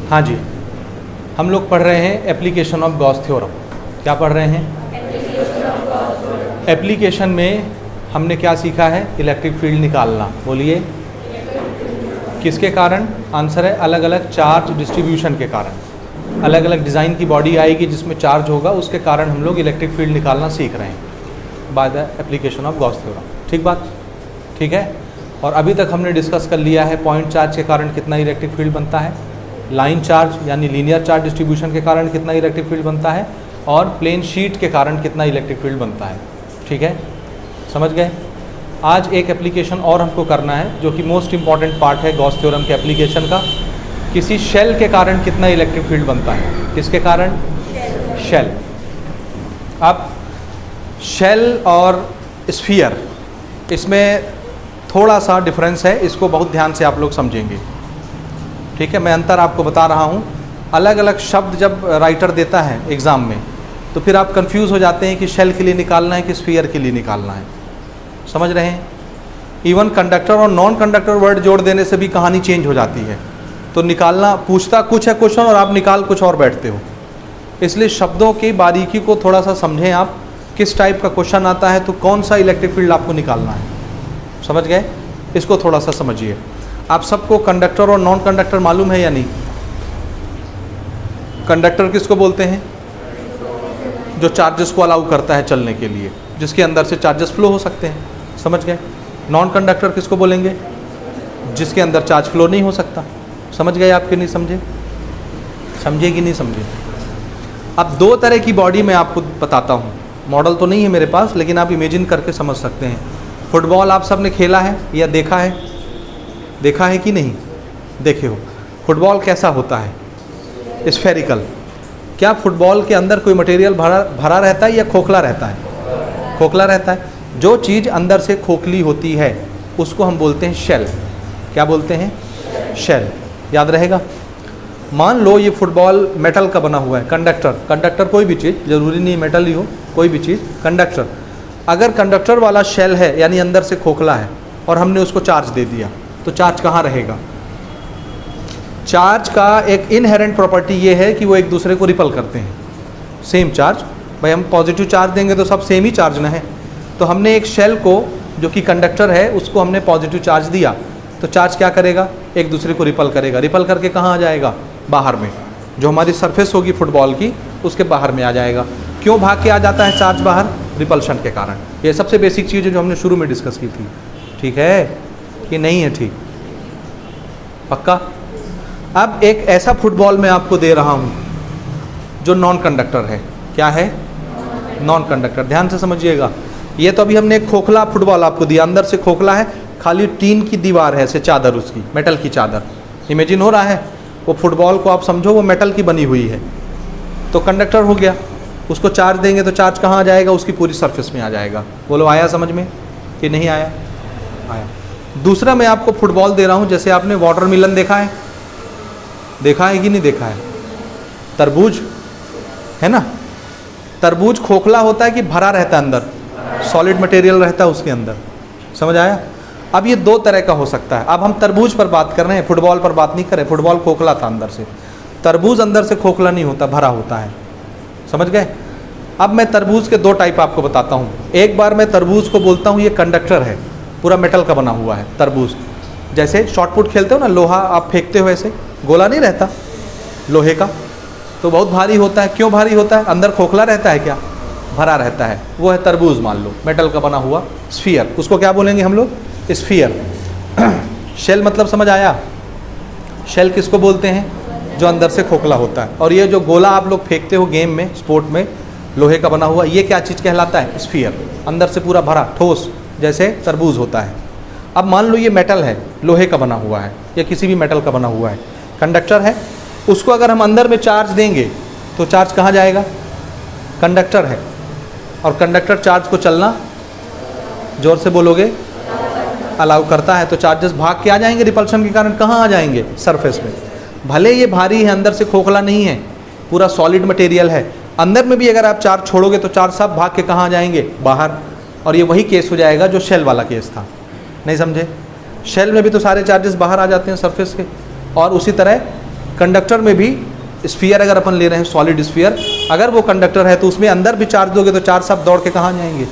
हाँ जी, हम लोग पढ़ रहे हैं एप्लीकेशन ऑफ गॉस थ्योरम। क्या पढ़ रहे हैं? एप्लीकेशन में हमने क्या सीखा है? इलेक्ट्रिक फील्ड निकालना। बोलिए किसके कारण? आंसर है अलग अलग चार्ज डिस्ट्रीब्यूशन के कारण। अलग अलग डिज़ाइन की बॉडी आएगी जिसमें चार्ज होगा, उसके कारण हम लोग इलेक्ट्रिक फील्ड निकालना सीख रहे हैं by the application of Gauss theorem. ठीक बात? ठीक है। और अभी तक हमने डिस्कस कर लिया है पॉइंट चार्ज के कारण कितना इलेक्ट्रिक फील्ड बनता है, लाइन चार्ज यानी लीनियर चार्ज डिस्ट्रीब्यूशन के कारण कितना इलेक्ट्रिक फील्ड बनता है, और प्लेन शीट के कारण कितना इलेक्ट्रिक फील्ड बनता है। ठीक है, समझ गए? आज एक एप्लीकेशन और हमको करना है जो कि मोस्ट इम्पॉर्टेंट पार्ट है गॉस थ्योरम के एप्लीकेशन का। किसी शेल के कारण कितना इलेक्ट्रिक फील्ड बनता है? किसके कारण? शेल। अब शेल और स्फीयर, इसमें थोड़ा सा डिफरेंस है, इसको बहुत ध्यान से आप लोग समझेंगे। ठीक है, मैं अंतर आपको बता रहा हूँ। अलग अलग शब्द जब राइटर देता है एग्ज़ाम में तो फिर आप कंफ्यूज हो जाते हैं कि शेल के लिए निकालना है कि स्फीयर के लिए निकालना है। समझ रहे हैं? इवन कंडक्टर और नॉन कंडक्टर वर्ड जोड़ देने से भी कहानी चेंज हो जाती है। तो निकालना पूछता कुछ है क्वेश्चन और आप निकाल कुछ और बैठते हो। इसलिए शब्दों की बारीकी को थोड़ा सा समझें आप। किस टाइप का क्वेश्चन आता है तो कौन सा इलेक्ट्रिक फील्ड आपको निकालना है। समझ गए? इसको थोड़ा सा समझिए। आप सबको कंडक्टर और नॉन कंडक्टर मालूम है या नहीं? कंडक्टर किसको बोलते हैं? जो चार्जेस को अलाउ करता है चलने के लिए, जिसके अंदर से चार्जेस फ्लो हो सकते हैं। समझ गए? नॉन कंडक्टर किसको बोलेंगे? जिसके अंदर चार्ज फ्लो नहीं हो सकता। समझ गए आप कि नहीं समझे? समझे कि नहीं समझे? अब दो तरह की बॉडी मैं आपको बताता हूँ। मॉडल तो नहीं है मेरे पास, लेकिन आप इमेजिन करके समझ सकते हैं। फुटबॉल आप सब ने खेला है या देखा है? देखा है कि नहीं देखे हो? फुटबॉल कैसा होता है? स्फेरिकल। क्या फुटबॉल के अंदर कोई मटेरियल भरा रहता है या खोखला रहता है? खोखला रहता है। जो चीज़ अंदर से खोखली होती है उसको हम बोलते हैं शेल। क्या बोलते हैं? शेल। याद रहेगा। मान लो ये फुटबॉल मेटल का बना हुआ है। कंडक्टर, कंडक्टर कोई भी चीज़, ज़रूरी नहीं मेटल ही हो, कोई भी चीज़। कंडक्टर, अगर कंडक्टर वाला शेल है यानी अंदर से खोखला है और हमने उसको चार्ज दे दिया तो चार्ज कहाँ रहेगा? चार्ज का एक इनहेरेंट प्रॉपर्टी ये है कि वो एक दूसरे को रिपल करते हैं। सेम चार्ज, भाई हम पॉजिटिव चार्ज देंगे तो सब सेम ही चार्ज ना है। तो हमने एक शेल को जो कि कंडक्टर है उसको हमने पॉजिटिव चार्ज दिया तो चार्ज क्या करेगा? एक दूसरे को रिपल करेगा। रिपल करके कहाँ आ जाएगा? बाहर में। जो हमारी सरफेस होगी फुटबॉल की उसके बाहर में आ जाएगा। क्यों भाग के आ जाता है चार्ज बाहर? रिपल्शन के कारण। ये सबसे बेसिक चीज़ है जो हमने शुरू में डिस्कस की थी। ठीक है कि नहीं है? ठीक, पक्का? अब एक ऐसा फुटबॉल मैं आपको दे रहा हूँ जो नॉन कंडक्टर है। क्या है? Non conductor. ध्यान से समझिएगा। ये तो अभी हमने एक खोखला फुटबॉल आपको दिया, अंदर से खोखला है, खाली टीन की दीवार है ऐसे, चादर उसकी, मेटल की चादर। इमेजिन हो रहा है? वो फुटबॉल को आप समझो वो मेटल की बनी हुई है। तो कंडक्टर हो गया। उसको चार्ज देंगे तो चार्ज कहाँ आ जाएगा? उसकी पूरी सरफेस में आ जाएगा। बोलो आया समझ में कि नहीं आया? आया। दूसरा मैं आपको फुटबॉल दे रहा हूँ, जैसे आपने वाटरमेलन देखा है? देखा है कि नहीं देखा है? तरबूज है ना? तरबूज खोखला होता है कि भरा रहता है अंदर? सॉलिड मटेरियल रहता है उसके अंदर। समझ आया? अब ये दो तरह का हो सकता है। अब हम तरबूज पर बात कर रहे हैं, फुटबॉल पर बात नहीं कर रहे। फुटबॉल खोखला था अंदर से, तरबूज अंदर से खोखला नहीं होता, भरा होता है। समझ गए? अब मैं तरबूज के दो टाइप आपको बताता हूँ। एक बार मैं तरबूज को बोलता हूँ ये कंडक्टर है, पूरा मेटल का बना हुआ है तरबूज। जैसे शॉट पुट खेलते हो ना, लोहा आप फेंकते हो ऐसे, गोला नहीं रहता लोहे का, तो बहुत भारी होता है। क्यों भारी होता है? अंदर खोखला रहता है क्या? भरा रहता है। वो है तरबूज, मान लो मेटल का बना हुआ स्फीयर। उसको क्या बोलेंगे हम लोग? स्फीयर। शेल मतलब समझ आया? शेल किसको बोलते हैं? जो अंदर से खोखला होता है। और ये जो गोला आप लोग फेंकते हो गेम में, स्पोर्ट में, लोहे का बना हुआ, ये क्या चीज़ कहलाता है? स्फीयर। अंदर से पूरा भरा ठोस जैसे तरबूज होता है। अब मान लो ये मेटल है, लोहे का बना हुआ है या किसी भी मेटल का बना हुआ है, कंडक्टर है। उसको अगर हम अंदर में चार्ज देंगे तो चार्ज कहाँ जाएगा? कंडक्टर है, और कंडक्टर चार्ज को चलना, जोर से बोलोगे, अलाउ करता है। तो चार्जेस भाग के आ जाएंगे रिपल्शन के कारण। कहाँ आ जाएंगे? सरफेस में। भले ये भारी है, अंदर से खोखला नहीं है, पूरा सॉलिड मटेरियल है, अंदर में भी अगर आप चार्ज छोड़ोगे तो चार्ज सब भाग के कहाँ आ जाएंगे? बाहर। और ये वही केस हो जाएगा जो शेल वाला केस था। नहीं समझे? शेल में भी तो सारे चार्जेस बाहर आ जाते हैं सरफेस के। और उसी तरह कंडक्टर में भी स्फीयर अगर अपन ले रहे हैं, सॉलिड स्फीयर, अगर वो कंडक्टर है तो उसमें अंदर भी चार्ज दोगे तो चार्ज सब दौड़ के कहाँ जाएंगे,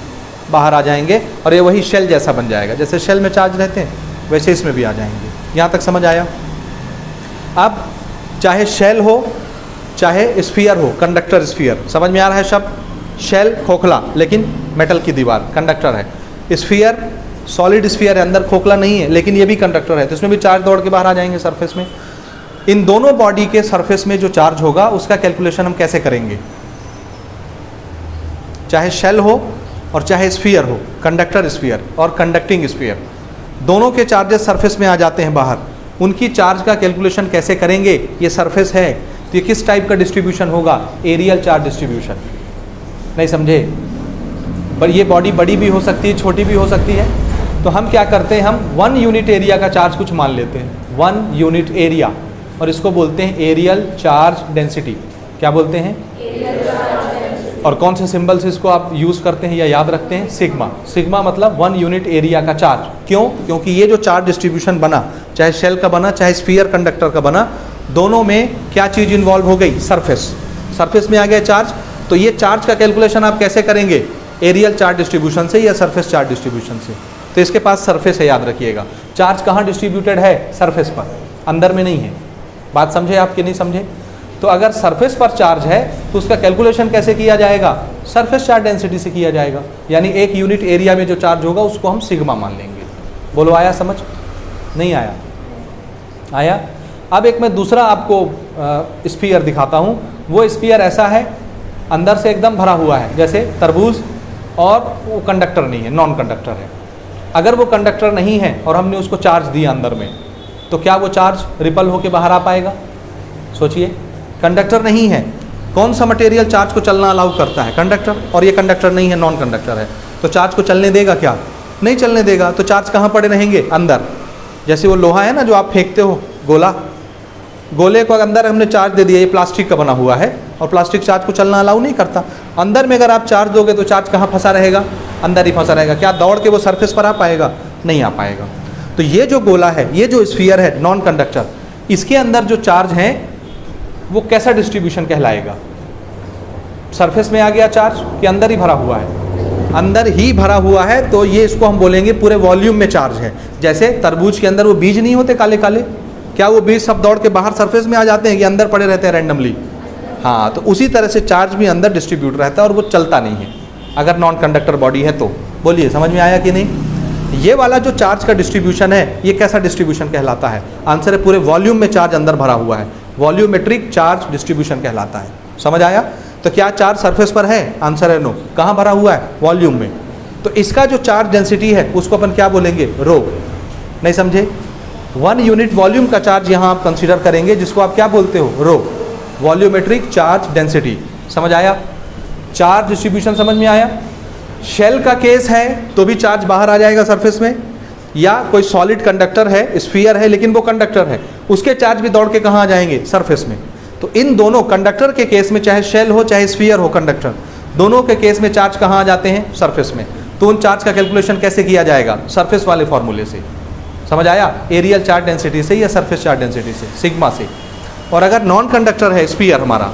बाहर आ जाएंगे, और ये वही शेल जैसा बन जाएगा। जैसे शेल में चार्ज रहते हैं वैसे इसमें भी आ जाएंगे। यहाँ तक समझ आया? अब चाहे शेल हो चाहे स्फीयर हो, कंडक्टर स्फीयर, समझ में आ रहा है शब्द? शेल खोखला लेकिन मेटल की दीवार, कंडक्टर है। स्फीयर सॉलिड स्फीयर है, अंदर खोखला नहीं है लेकिन ये भी कंडक्टर है, तो इसमें भी चार्ज दौड़ के बाहर आ जाएंगे सरफेस में। इन दोनों बॉडी के सरफेस में जो चार्ज होगा उसका कैलकुलेशन हम कैसे करेंगे? चाहे शेल हो और चाहे स्फीयर हो, कंडक्टर स्फीयर और कंडक्टिंग स्फीयर, दोनों के चार्जेस सरफेस में आ जाते हैं बाहर। उनकी चार्ज का कैलकुलेशन कैसे करेंगे? ये सरफेस है तो ये किस टाइप का डिस्ट्रीब्यूशन होगा? Areal charge distribution. नहीं समझे? पर ये बॉडी बड़ी भी हो सकती है, छोटी भी हो सकती है, तो हम क्या करते हैं, हम 1 यूनिट एरिया का चार्ज कुछ मान लेते हैं, 1 यूनिट एरिया, और इसको बोलते हैं एरियल चार्ज डेंसिटी। क्या बोलते हैं? और कौन से सिंबल से इसको आप यूज़ करते हैं या याद रखते हैं? सिग्मा। सिग्मा मतलब 1 यूनिट एरिया का चार्ज। क्यों? क्योंकि ये जो चार्ज डिस्ट्रीब्यूशन बना, चाहे शेल का बना चाहे स्फीयर कंडक्टर का बना, दोनों में क्या चीज़ इन्वॉल्व हो गई? सरफेस। सरफेस में आ गया चार्ज, तो ये चार्ज का कैलकुलेशन आप कैसे करेंगे? एरियल चार्ज डिस्ट्रीब्यूशन से या सरफेस चार्ज डिस्ट्रीब्यूशन से। तो इसके पास सरफेस है, याद रखिएगा। चार्ज कहाँ डिस्ट्रीब्यूटेड है? सरफेस पर, अंदर में नहीं है। बात समझे आप कि नहीं समझे? तो अगर सरफेस पर चार्ज है तो उसका कैलकुलेशन कैसे किया जाएगा? सरफेस चार्ज डेंसिटी से किया जाएगा। यानी 1 यूनिट एरिया में जो चार्ज होगा उसको हम सिग्मा मान लेंगे। बोलो, आया समझ? नहीं आया? आया? अब एक मैं दूसरा आपको स्फीयर दिखाता हूँ। वो स्फीयर ऐसा है, अंदर से एकदम भरा हुआ है, जैसे तरबूज, और वो कंडक्टर नहीं है, नॉन कंडक्टर है। अगर वो कंडक्टर नहीं है और हमने उसको चार्ज दिया अंदर में, तो क्या वो चार्ज रिपल होके बाहर आ पाएगा? सोचिए, कंडक्टर नहीं है, कौन सा मटेरियल चार्ज को चलना अलाउ करता है? कंडक्टर। और ये कंडक्टर नहीं है, नॉन कंडक्टर है, तो चार्ज को चलने देगा क्या? नहीं चलने देगा। तो चार्ज कहाँ पड़े रहेंगे? अंदर। जैसे वो लोहा है ना जो आप फेंकते हो, गोला, गोले को अंदर हमने चार्ज दे दिया, ये प्लास्टिक का बना हुआ है और प्लास्टिक चार्ज को चलना अलाउ नहीं करता। अंदर में अगर आप चार्ज दोगे तो चार्ज कहाँ फंसा रहेगा? अंदर ही फंसा रहेगा। क्या दौड़ के वो सरफेस पर आ पाएगा? नहीं आ पाएगा। तो ये जो गोला है, ये जो स्फीयर है नॉन कंडक्टर, इसके अंदर जो चार्ज हैं वो कैसा डिस्ट्रीब्यूशन कहलाएगा? सरफेस में आ गया चार्ज कि अंदर ही भरा हुआ है? अंदर ही भरा हुआ है, तो ये इसको हम बोलेंगे पूरे वॉल्यूम में चार्ज है। जैसे तरबूज के अंदर वो बीज नहीं होते काले काले, क्या वो बीज सब दौड़ के बाहर सरफेस में आ जाते हैं कि अंदर पड़े रहते हैं रैंडमली? हाँ, तो उसी तरह से चार्ज भी अंदर डिस्ट्रीब्यूट रहता है और वो चलता नहीं है अगर नॉन कंडक्टर बॉडी है तो। बोलिए, समझ में आया कि नहीं? ये वाला जो चार्ज का डिस्ट्रीब्यूशन है, ये कैसा डिस्ट्रीब्यूशन कहलाता है? आंसर है पूरे वॉल्यूम में चार्ज अंदर भरा हुआ है, वॉल्यूमेट्रिक चार्ज डिस्ट्रीब्यूशन कहलाता है। समझ आया? तो क्या चार्ज सरफेस पर है? आंसर है नो। कहाँ भरा हुआ है? वॉल्यूम में। तो इसका जो चार्ज डेंसिटी है उसको अपन क्या बोलेंगे? रो। नहीं समझे? 1 यूनिट वॉल्यूम का चार्ज यहाँ आप कंसीडर करेंगे, जिसको आप क्या बोलते हो? रो, वॉल्यूमेट्रिक चार्ज डेंसिटी। समझ आया? चार्ज डिस्ट्रीब्यूशन समझ में आया? शेल का केस है तो भी चार्ज बाहर आ जाएगा सरफेस में, या कोई सॉलिड कंडक्टर है, स्फीयर है लेकिन वो कंडक्टर है, उसके चार्ज भी दौड़ के कहाँ आ जाएंगे? सरफेस में। तो इन दोनों कंडक्टर के केस में, चाहे शेल हो चाहे स्फीयर हो कंडक्टर, दोनों के केस में चार्ज कहाँ आ जाते हैं? सरफेस में। तो उन चार्ज का कैलकुलेशन कैसे किया जाएगा? सरफेस वाले फॉर्मूले से। समझ आया? एरियल चार्ज डेंसिटी से या सरफेस चार्ज डेंसिटी से, सिग्मा से। और अगर नॉन कंडक्टर है स्फीयर हमारा,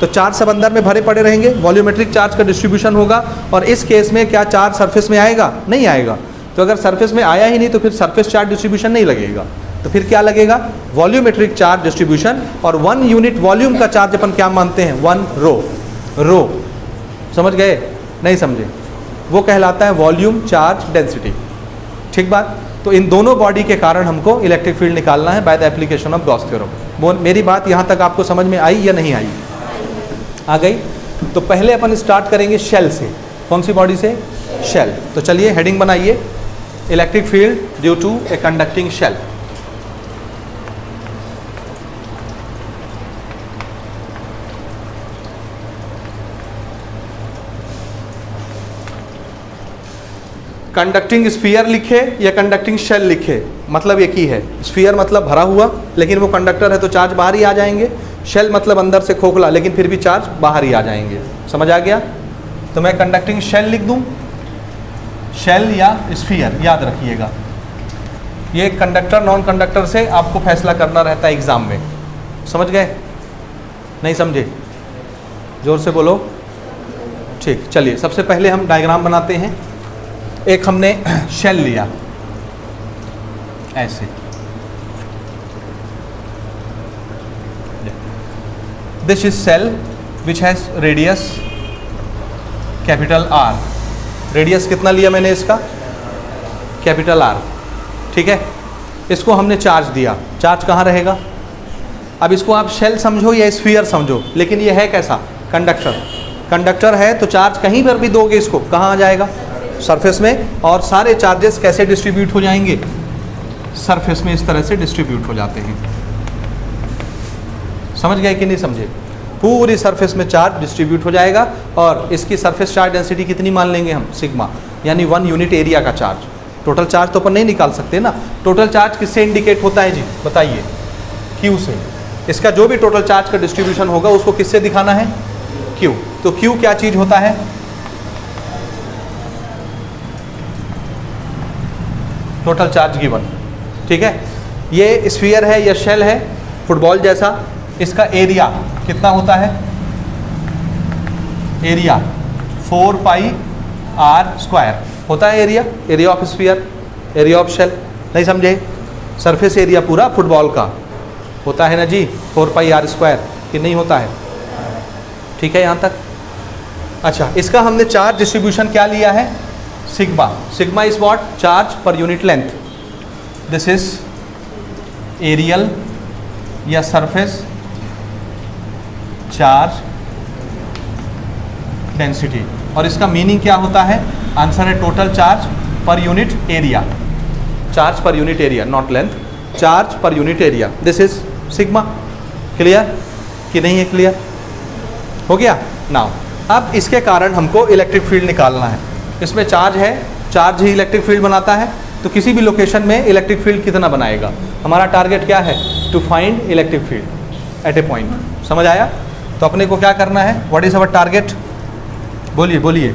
तो चार्ज सब अंदर में भरे पड़े रहेंगे, वॉल्यूमेट्रिक चार्ज का डिस्ट्रीब्यूशन होगा, और इस केस में क्या चार्ज सरफेस में आएगा? नहीं आएगा। तो अगर सरफेस में आया ही नहीं तो फिर सरफेस चार्ज डिस्ट्रीब्यूशन नहीं लगेगा, तो फिर क्या लगेगा? Volumetric charge distribution. और 1 यूनिट वॉल्यूम का चार्ज अपन क्या मानते हैं? 1 रो। रो, समझ गए? नहीं समझे? वो कहलाता है वॉल्यूम चार्ज डेंसिटी। ठीक बात? तो इन दोनों बॉडी के कारण हमको इलेक्ट्रिक फील्ड निकालना है by the application of Gauss theorem. मेरी बात यहाँ तक आपको समझ में आई या नहीं आई? आ गई? तो पहले अपन स्टार्ट करेंगे शेल से। कौन सी बॉडी से? शेल। तो चलिए हेडिंग बनाइए, electric field due to a conducting shell. Conducting sphere लिखे या कंडक्टिंग शेल लिखे, मतलब एक ही है। स्फीयर मतलब भरा हुआ, लेकिन वो कंडक्टर है तो चार्ज बाहर ही आ जाएंगे। शेल मतलब अंदर से खोखला, लेकिन फिर भी चार्ज बाहर ही आ जाएंगे। समझ आ गया? तो मैं कंडक्टिंग शेल लिख दूं, शेल या स्फीयर, याद रखिएगा। ये कंडक्टर नॉन कंडक्टर से आपको फैसला करना रहता है एग्जाम में। समझ गए? नहीं समझे? जोर से बोलो। ठीक, चलिए सबसे पहले हम डायग्राम बनाते हैं। एक हमने शेल लिया ऐसे, this is shell which has radius capital R. Radius कितना लिया मैंने इसका? Capital R. ठीक है, इसको हमने चार्ज दिया। चार्ज कहाँ रहेगा? अब इसको आप शेल समझो या स्फीयर समझो, लेकिन ये है कैसा? कंडक्टर। कंडक्टर है तो चार्ज कहीं पर भी दोगे इसको, कहाँ आ जाएगा? सरफेस में। और सारे चार्जेस कैसे डिस्ट्रीब्यूट हो जाएंगे? सरफेस में इस तरह से डिस्ट्रीब्यूट हो जाते हैं। समझ गए कि नहीं समझे? पूरी सरफेस में चार्ज डिस्ट्रीब्यूट हो जाएगा और इसकी सरफेस चार्ज डेंसिटी कितनी मान लेंगे हम? सिग्मा, यानी 1 यूनिट एरिया का चार्ज। टोटल चार्ज तो अपन नहीं निकाल सकते ना। टोटल चार्ज किससे इंडिकेट होता है जी? बताइए। क्यू से। इसका जो भी टोटल चार्ज का डिस्ट्रीब्यूशन होगा उसको किससे दिखाना है? क्यू। तो क्यू क्या चीज होता है? Total charge given. ठीक है, ये स्फीयर है या शेल है फुटबॉल जैसा, इसका एरिया कितना होता है? एरिया 4 पाई आर स्क्वायर होता है area. Area of sphere, area of shell. नहीं समझे? सरफेस एरिया पूरा फुटबॉल का होता है ना जी, 4 पाई आर स्क्वायर, कि नहीं होता है? ठीक है यहाँ तक? अच्छा, इसका हमने चार्ज डिस्ट्रीब्यूशन क्या लिया है? Sigma. Sigma is what? Charge per unit length. This is areal या सरफेस चार्ज डेंसिटी। और इसका मीनिंग क्या होता है? आंसर है total charge per unit area. Charge per unit area, not length, charge per unit area. This is sigma. Clear कि नहीं है? क्लियर हो गया? नाउ अब इसके कारण हमको इलेक्ट्रिक फील्ड निकालना है। इसमें चार्ज है, चार्ज ही इलेक्ट्रिक फील्ड बनाता है, तो किसी भी लोकेशन में इलेक्ट्रिक फील्ड कितना बनाएगा? हमारा टारगेट क्या है? To find electric field at a point. समझ आया? तो अपने को क्या करना है? What is our target? बोलिए बोलिए।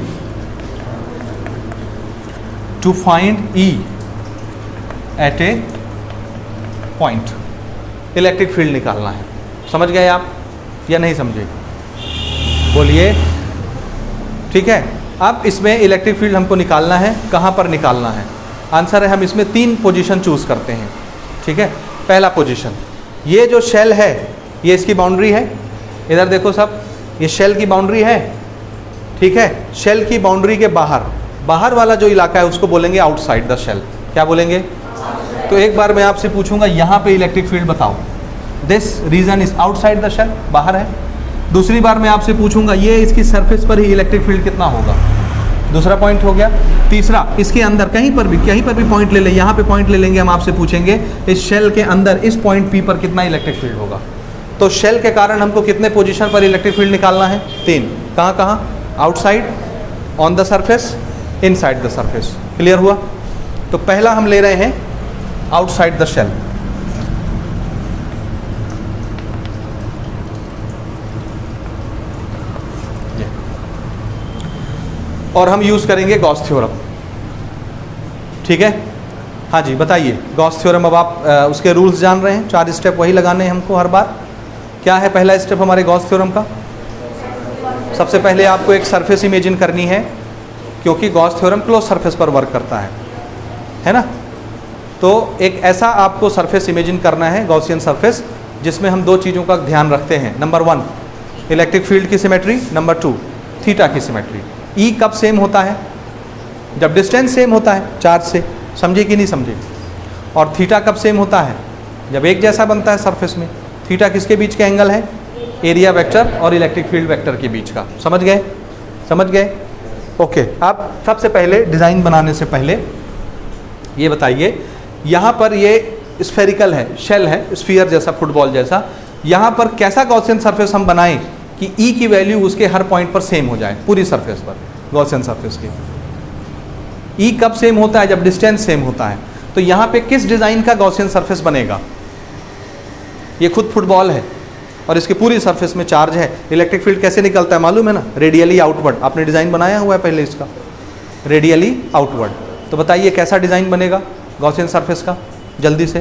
To find E at a point. Electric field निकालना है। समझ गए आप या नहीं समझे? बोलिए। ठीक है, अब इसमें इलेक्ट्रिक फील्ड हमको निकालना है। कहाँ पर निकालना है? आंसर है हम इसमें 3 पोजीशन चूज करते हैं। ठीक है, पहला पोजीशन, ये जो शेल है ये इसकी बाउंड्री है। इधर देखो सब, ये शेल की बाउंड्री है। ठीक है, शेल की बाउंड्री के बाहर, बाहर वाला जो इलाका है उसको बोलेंगे आउटसाइड द शेल। क्या बोलेंगे? तो एक बार मैं आपसे पूछूंगा यहाँ पे इलेक्ट्रिक फील्ड बताओ। This region is outside the shell, बाहर है। दूसरी बार मैं आपसे पूछूंगा ये इसकी सरफेस पर ही इलेक्ट्रिक फील्ड कितना होगा? दूसरा पॉइंट हो गया। तीसरा, इसके अंदर कहीं पर भी पॉइंट ले लें, यहाँ पे पॉइंट ले लेंगे, हम आपसे पूछेंगे इस शेल के अंदर इस पॉइंट पी पर कितना इलेक्ट्रिक फील्ड होगा। तो शेल के कारण हमको कितने पोजीशन पर इलेक्ट्रिक फील्ड निकालना है? 3। कहाँ कहाँ? Outside, on the surface, inside the surface. Clear हुआ? तो पहला हम ले रहे हैं आउटसाइड द शेल। और हम यूज़ करेंगे गॉस थ्योरम। ठीक है? हाँ जी, बताइए गॉस थ्योरम। अब आप उसके रूल्स जान रहे हैं, 4 स्टेप वही लगाने हैं हमको हर बार। क्या है पहला स्टेप हमारे गॉस थ्योरम का? सबसे पहले आपको एक सरफेस इमेजिन करनी है, क्योंकि गॉस थ्योरम क्लोज सरफेस पर वर्क करता है ना? तो एक ऐसा आपको सरफेस इमेजिन करना है, गॉसियन सरफेस, जिसमें हम 2 चीज़ों का ध्यान रखते हैं। नंबर 1 इलेक्ट्रिक फील्ड की सिमेट्री, नंबर 2 थीटा की सिमेट्री। ई कब सेम होता है? जब डिस्टेंस सेम होता है चार्ज से। समझे कि नहीं समझे? और थीटा कब सेम होता है? जब एक जैसा बनता है सरफेस में। थीटा किसके बीच का एंगल है? एरिया वेक्टर और इलेक्ट्रिक फील्ड वेक्टर के बीच का। समझ गए? समझ गए? ओके। अब सबसे पहले डिज़ाइन बनाने से पहले ये बताइए, यहाँ पर ये स्फेरिकल है, शेल है, स्फीयर जैसा, फुटबॉल जैसा। यहाँ पर कैसा गॉसियन सरफेस हम बनाएं कि ई की वैल्यू उसके हर पॉइंट पर सेम हो जाए, पूरी सरफेस पर, गॉसियन सरफेस की। ई कब सेम होता है? जब डिस्टेंस सेम होता है। तो यहाँ पे किस डिज़ाइन का गॉसियन सरफेस बनेगा? ये खुद फुटबॉल है और इसकी पूरी सरफेस में चार्ज है। इलेक्ट्रिक फील्ड कैसे निकलता है मालूम है ना? Radially outward. आपने डिज़ाइन बनाया हुआ है पहले इसका, रेडियली आउटवर्ड। तो बताइए कैसा डिज़ाइन बनेगा गॉसियन सरफेस का? जल्दी से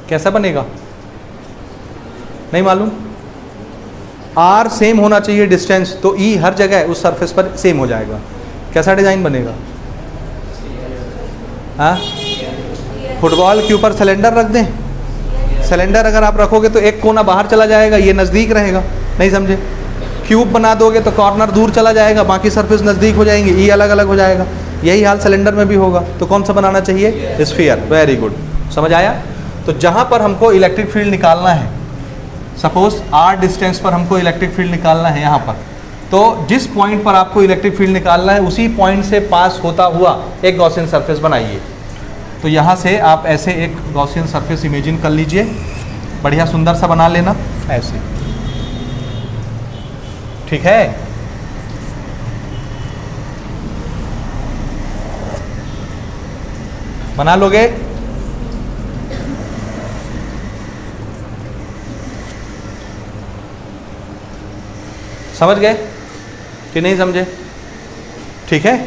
कैसा बनेगा, नहीं मालूम? आर सेम होना चाहिए डिस्टेंस, तो ई हर जगह उस सरफेस पर सेम हो जाएगा। कैसा डिज़ाइन बनेगा? हाँ, फुटबॉल के ऊपर सिलेंडर रख दें, सिलेंडर अगर आप रखोगे तो एक कोना बाहर चला जाएगा, ये नज़दीक रहेगा, नहीं समझे? क्यूब बना दोगे तो कॉर्नर दूर चला जाएगा, बाकी सरफेस नज़दीक हो जाएंगे, ई अलग अलग हो जाएगा। यही हाल सिलेंडर में भी होगा। तो कौन सा बनाना चाहिए? स्फीयर। वेरी गुड, समझ आया? तो जहाँ पर हमको इलेक्ट्रिक फील्ड निकालना है, सपोज आर डिस्टेंस पर हमको इलेक्ट्रिक फील्ड निकालना है यहाँ पर, तो जिस पॉइंट पर आपको इलेक्ट्रिक फील्ड निकालना है उसी पॉइंट से पास होता हुआ एक गॉसियन सरफेस बनाइए। तो यहाँ से आप ऐसे एक गॉसियन सरफेस इमेजिन कर लीजिए, बढ़िया सुंदर सा बना लेना ऐसे, ठीक है? बना लोगे? समझ गए कि नहीं समझे? ठीक है,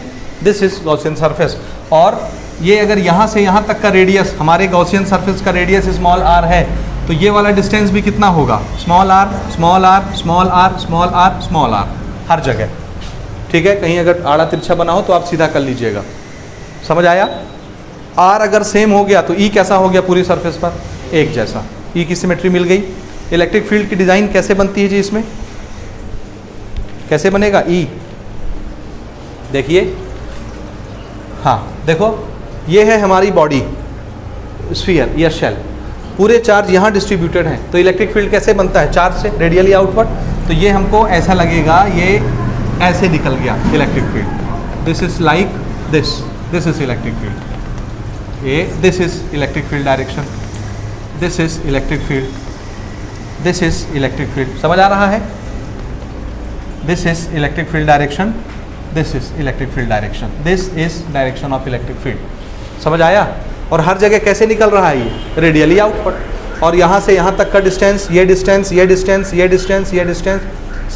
दिस इज गॉसियन सरफेस। और ये अगर यहाँ से यहाँ तक का रेडियस, हमारे गॉसियन सरफेस का रेडियस स्मॉल आर है, तो ये वाला डिस्टेंस भी कितना होगा? Small R small R small R small R small R, हर जगह। ठीक है, कहीं अगर आड़ा तिरछा बना हो तो आप सीधा कर लीजिएगा। समझ आया? आर अगर सेम हो गया तो ई कैसा हो गया? पूरी सरफेस पर एक जैसा, ई की सिमेट्री मिल गई। इलेक्ट्रिक फील्ड की डिज़ाइन कैसे बनती है जी? इसमें कैसे बनेगा? ई देखिए, हाँ देखो, ये है हमारी बॉडी स्फीयर या शेल, पूरे चार्ज यहाँ डिस्ट्रीब्यूटेड हैं। तो इलेक्ट्रिक फील्ड कैसे बनता है? चार्ज से, रेडियली आउटवर्ड। तो ये हमको ऐसा लगेगा, ये ऐसे निकल गया electric field. This is like this is electric field, ये this is electric field direction, this is electric field, this is electric field. समझ आ रहा है? This is electric field direction, this is electric field direction, this is direction of electric field. समझ आया? और हर जगह कैसे निकल रहा है? ये रेडियली आउटवर्ड। और यहाँ से यहाँ तक का डिस्टेंस, ये डिस्टेंस, ये डिस्टेंस, ये डिस्टेंस, ये डिस्टेंस,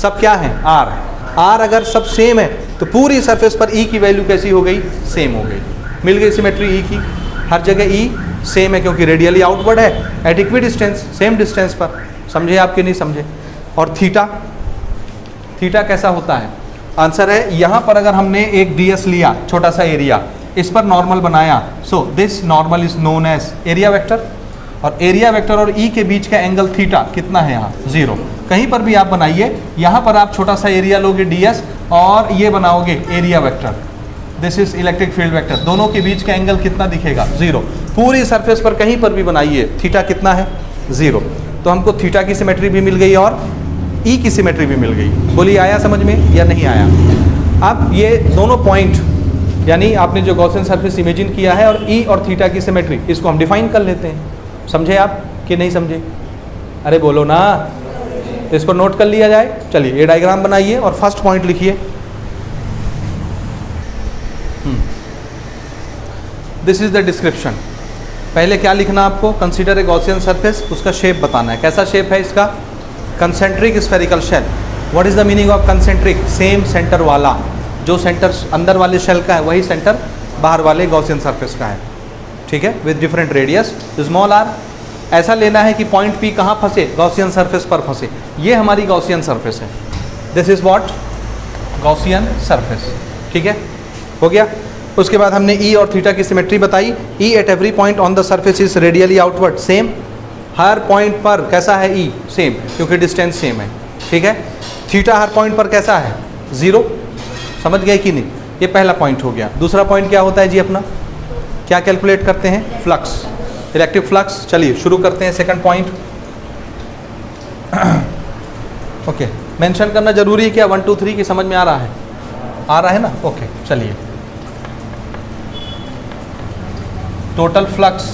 सब क्या है? आर। आर अगर सब सेम है तो पूरी सरफेस पर ई की वैल्यू कैसी हो गई? सेम हो गई, मिल गई सिमेट्री ई की। हर जगह ई सेम है क्योंकि रेडियली आउटवर्ड है, at equidistance, same distance पर। समझे आपके नहीं समझे? और थीटा, थीटा कैसा होता है? आंसर है, यहाँ पर अगर हमने एक ds लिया, छोटा सा एरिया, इस पर नॉर्मल बनाया, so this normal is known as area vector. और एरिया वेक्टर और ई के बीच का एंगल थीटा कितना है? यहाँ 0। कहीं पर भी आप बनाइए, यहाँ पर आप छोटा सा एरिया लोगे ds और ये बनाओगे area vector, this is electric field vector, दोनों के बीच का एंगल कितना दिखेगा? 0। पूरी सरफेस पर कहीं पर भी बनाइए, थीटा कितना है? 0। तो हमको थीटा की सिमेट्री भी मिल गई और ई की सिमेट्री भी मिल गई। बोलिए, आया समझ में या नहीं आया? अब ये दोनों पॉइंट, यानी आपने जो गॉसियन सरफेस इमेजिन किया है और ई और थीटा की सिमेट्री, इसको हम डिफाइन कर लेते हैं। समझे आप कि नहीं समझे? अरे बोलो ना, तो इसको नोट कर लिया जाए। चलिए ये डायग्राम बनाइए और फर्स्ट पॉइंट लिखिए। This is the description. पहले क्या लिखना आपको? कंसीडर ए गॉसियन सरफेस, उसका शेप बताना है। कैसा शेप है इसका? Concentric spherical shell. What is the meaning of concentric? Same centre वाला, जो सेंटर अंदर वाले शेल का है वही सेंटर बाहर वाले गॉसियन सरफेस का है। ठीक है, with different radius small R. ऐसा लेना है कि पॉइंट पी कहाँ फंसे? गॉसियन सरफेस पर फंसे। ये हमारी गॉसियन सरफेस है, this is what? Gaussian surface. ठीक है, हो गया। उसके बाद हमने ई और थीटा की सिमेट्री बताई। E at every point on the surface is radially outward, same. हर पॉइंट पर कैसा है? ई सेम, क्योंकि डिस्टेंस सेम है। ठीक है, थीटा हर पॉइंट पर कैसा है? 0। समझ गए कि नहीं? ये पहला पॉइंट हो गया। दूसरा पॉइंट क्या होता है जी अपना? क्या कैलकुलेट करते हैं? Flux, electric flux. चलिए शुरू करते हैं सेकंड पॉइंट। ओके, मेंशन करना जरूरी है क्या? 1 2 3 की समझ में आ रहा है? आ रहा है ना? ओके, चलिए। टोटल फ्लक्स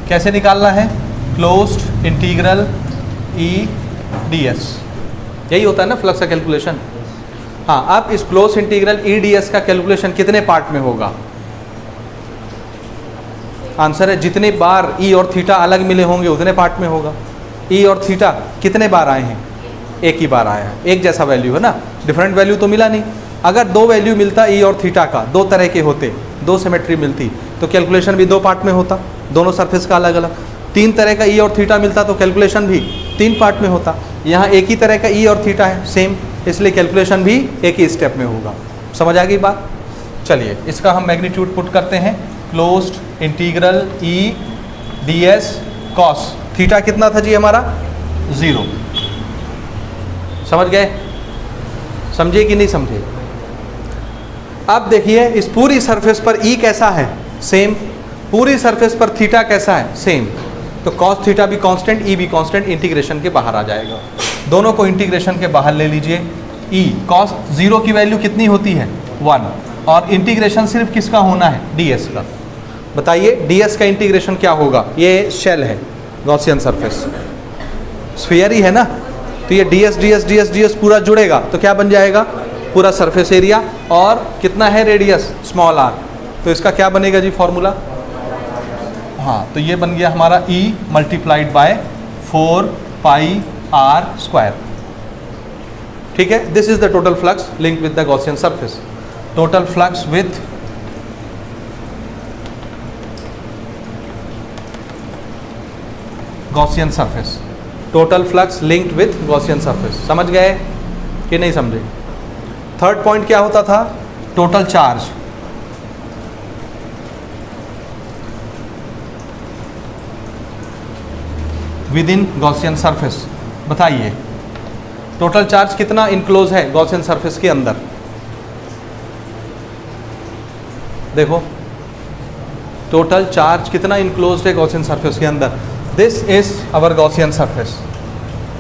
कैसे निकालना है? क्लोज्ड इंटीग्रल ई ds, यही होता है ना फ्लक्स का कैलकुलेशन। हाँ, अब इस क्लोज इंटीग्रल ई ds का कैलकुलेशन कितने पार्ट में होगा? आंसर है, जितने बार ई और थीटा अलग मिले होंगे उतने पार्ट में होगा। ई और थीटा कितने बार आए हैं? एक ही बार आया है। एक जैसा वैल्यू है ना, डिफरेंट वैल्यू तो मिला नहीं। अगर 2 वैल्यू मिलता ई और थीटा का, 2 तरह के होते, 2 सिमेट्री मिलती, तो कैलकुलेशन भी 2 पार्ट में होता। दोनों सरफेस का अलग अलग। 3 तरह का ई और थीटा मिलता तो कैलकुलेशन भी 3 पार्ट में होता। यहाँ एक ही तरह का ई और थीटा है सेम, इसलिए कैलकुलेशन भी एक ही स्टेप में होगा। समझ आ गई बात? चलिए इसका हम मैग्नीट्यूड पुट करते हैं। क्लोज्ड इंटीग्रल ई डी एस कॉस थीटा कितना था जी हमारा? 0। समझ गए? समझे कि नहीं समझे? अब देखिए इस पूरी सरफेस पर ई कैसा है? सेम। पूरी सरफेस पर थीटा कैसा है? सेम। तो कॉस थीटा भी कांस्टेंट, ई भी कांस्टेंट, इंटीग्रेशन के बाहर आ जाएगा। दोनों को इंटीग्रेशन के बाहर ले लीजिए। ई कॉस 0 की वैल्यू कितनी होती है? 1। और इंटीग्रेशन सिर्फ किसका होना है? ds का। बताइए ds का इंटीग्रेशन क्या होगा? ये शेल है, गॉसियन सरफेस, स्फीयर ही है ना, तो ये ds ds ds ds पूरा जुड़ेगा तो क्या बन जाएगा? पूरा सरफेस एरिया। और कितना है रेडियस? Small r। तो इसका क्या बनेगा जी फॉर्मूला? हाँ, तो ये बन गया हमारा E multiplied by 4 pi r square. ठीक है, this is the total flux link with the Gaussian surface. Total flux with Gaussian surface. Total flux linked with Gaussian surface. समझ गए कि नहीं समझे? थर्ड पॉइंट क्या होता था? Total charge. Within Gaussian surface. बताइए टोटल चार्ज कितना इनक्लोज है गॉसियन सरफेस के अंदर? देखो टोटल चार्ज कितना इनक्लोज है गॉसियन सरफेस के अंदर। This is our Gaussian surface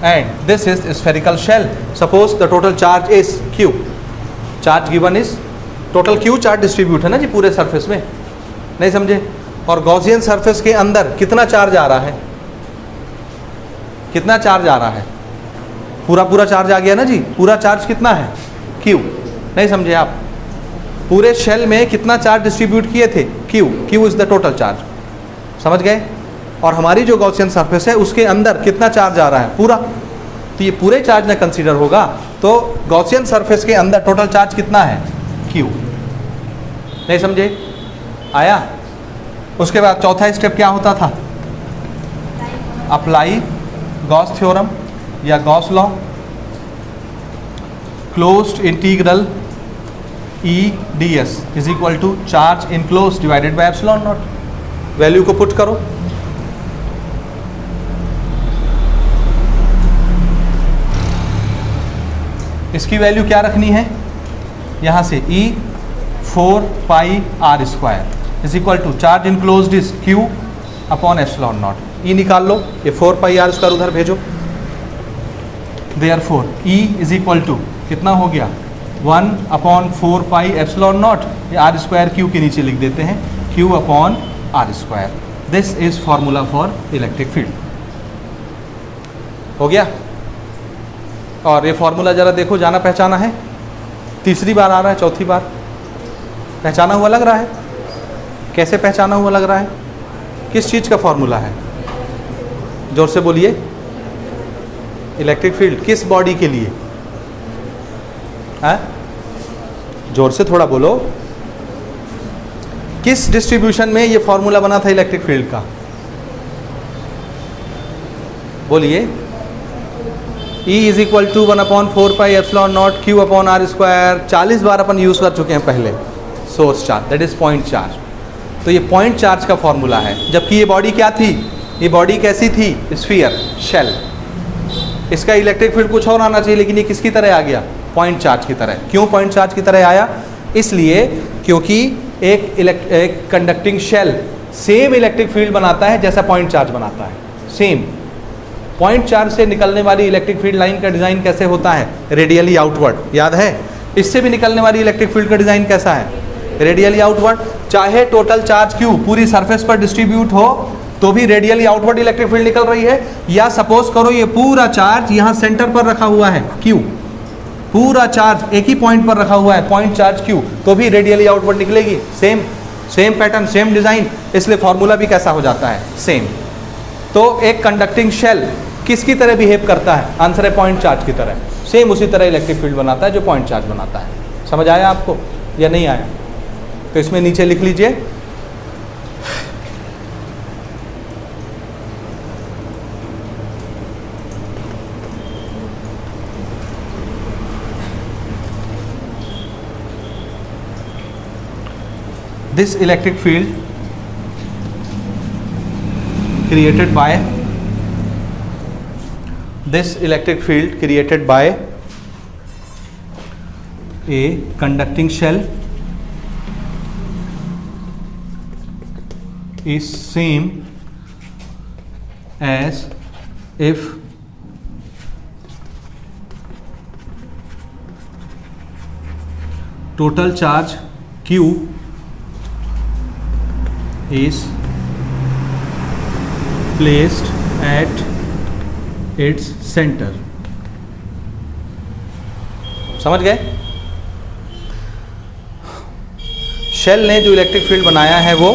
and this is spherical shell. Suppose the total charge is Q। Charge given is total Q charge distribute है ना जी पूरे सरफेस में, नहीं समझे? और गॉसियन सरफेस के अंदर कितना चार्ज आ रहा है? कितना चार्ज आ रहा है? पूरा चार्ज आ गया ना जी। पूरा चार्ज कितना है? Q। नहीं समझे आप? पूरे शेल में कितना चार्ज डिस्ट्रीब्यूट किए थे? Q is the total charge. समझ गए? और हमारी जो गॉसियन सरफेस है उसके अंदर कितना चार्ज आ रहा है? पूरा। तो ये पूरे चार्ज में कंसीडर होगा। तो गॉसियन सरफेस के अंदर टोटल चार्ज कितना है? Q। नहीं समझे? आया? उसके बाद चौथा स्टेप क्या होता था? अप्लाई गॉस थ्योरम या Gauss law. Closed integral E ds is equal to charge enclose divided by epsilon naught. Value को पुट करो। इसकी वैल्यू क्या रखनी है? यहां से E 4 pi r square is equal to charge enclosed is Q upon epsilon naught. E निकाल लो, ये 4 पाई r स्क्वायर उधर भेजो। Therefore E is equal to कितना हो गया? 1 अपॉन 4 पाई एप्सिलॉन नॉट। ये r स्क्वायर Q के नीचे लिख देते हैं, Q upon r square. This is formula for electric field. हो गया? और ये फॉर्मूला जरा देखो, जाना पहचाना है? तीसरी बार आ रहा है, चौथी बार? पहचाना हुआ लग रहा है? कैसे पहचाना हुआ लग रहा है? किस चीज़ का फॉर्मूला है? जोर से बोलिए। इलेक्ट्रिक फील्ड किस बॉडी के लिए है? जोर से थोड़ा बोलो। किस डिस्ट्रीब्यूशन में ये फॉर्मूला बना था इलेक्ट्रिक फील्ड का? बोलिए। E is equal to 1 upon 4 pi epsilon naught Q upon r square. 40 बार अपन यूज़ कर चुके हैं पहले। Source charge that is point charge. तो ये पॉइंट चार्ज का फॉर्मूला है। जबकि ये बॉडी क्या थी? ये बॉडी कैसी थी? Sphere, shell. इसका इलेक्ट्रिक फील्ड कुछ और आना चाहिए, लेकिन ये किसकी तरह आ गया? पॉइंट चार्ज की तरह। क्यों पॉइंट चार्ज की तरह आया? इसलिए क्योंकि एक conducting shell same electric field बनाता है जैसा पॉइंट चार्ज बनाता है। सेम पॉइंट चार्ज से निकलने वाली इलेक्ट्रिक फील्ड लाइन का डिज़ाइन कैसे होता है? Radially outward. याद है? इससे भी निकलने वाली इलेक्ट्रिक फील्ड का डिज़ाइन कैसा है? Radially outward. चाहे टोटल चार्ज Q पूरी सरफेस पर डिस्ट्रीब्यूट हो तो भी रेडियली आउटवर्ड इलेक्ट्रिक फील्ड निकल रही है। या सपोज करो ये पूरा चार्ज यहाँ सेंटर पर रखा हुआ है Q, पूरा चार्ज एक ही पॉइंट पर रखा हुआ है, पॉइंट चार्ज Q, तो भी रेडियली आउटवर्ड निकलेगी। सेम पैटर्न, सेम डिज़ाइन, इसलिए फॉर्मूला भी कैसा हो जाता है? सेम। तो एक कंडक्टिंग शेल किसकी तरह बिहेव करता है? आंसर है पॉइंट चार्ज की तरह। सेम उसी तरह इलेक्ट्रिक फील्ड बनाता है जो पॉइंट चार्ज बनाता है। समझ आया आपको या नहीं आया? तो इसमें नीचे लिख लीजिए this electric field created by this electric field created by a conducting shell is same as if total charge Q is placed at its center। समझ गए? शेल ने जो इलेक्ट्रिक फील्ड बनाया है वो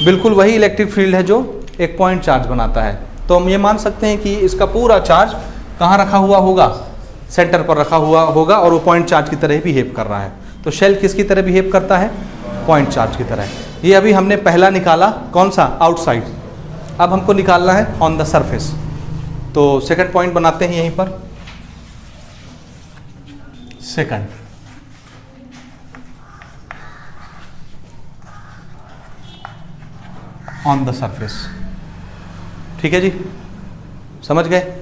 बिल्कुल वही इलेक्ट्रिक फील्ड है जो एक पॉइंट चार्ज बनाता है। तो हम ये मान सकते हैं कि इसका पूरा चार्ज कहाँ रखा हुआ होगा? सेंटर पर रखा हुआ होगा और वो पॉइंट चार्ज की तरह बिहेव कर रहा है। तो शेल किसकी तरह बिहेव करता है? पॉइंट चार्ज की तरह। ये अभी हमने पहला निकाला, कौन सा? आउटसाइड। अब हमको निकालना है ऑन द सरफेस। तो सेकंड पॉइंट बनाते हैं यहीं पर, सेकंड। ऑन द सरफेस, ठीक है जी, समझ गए?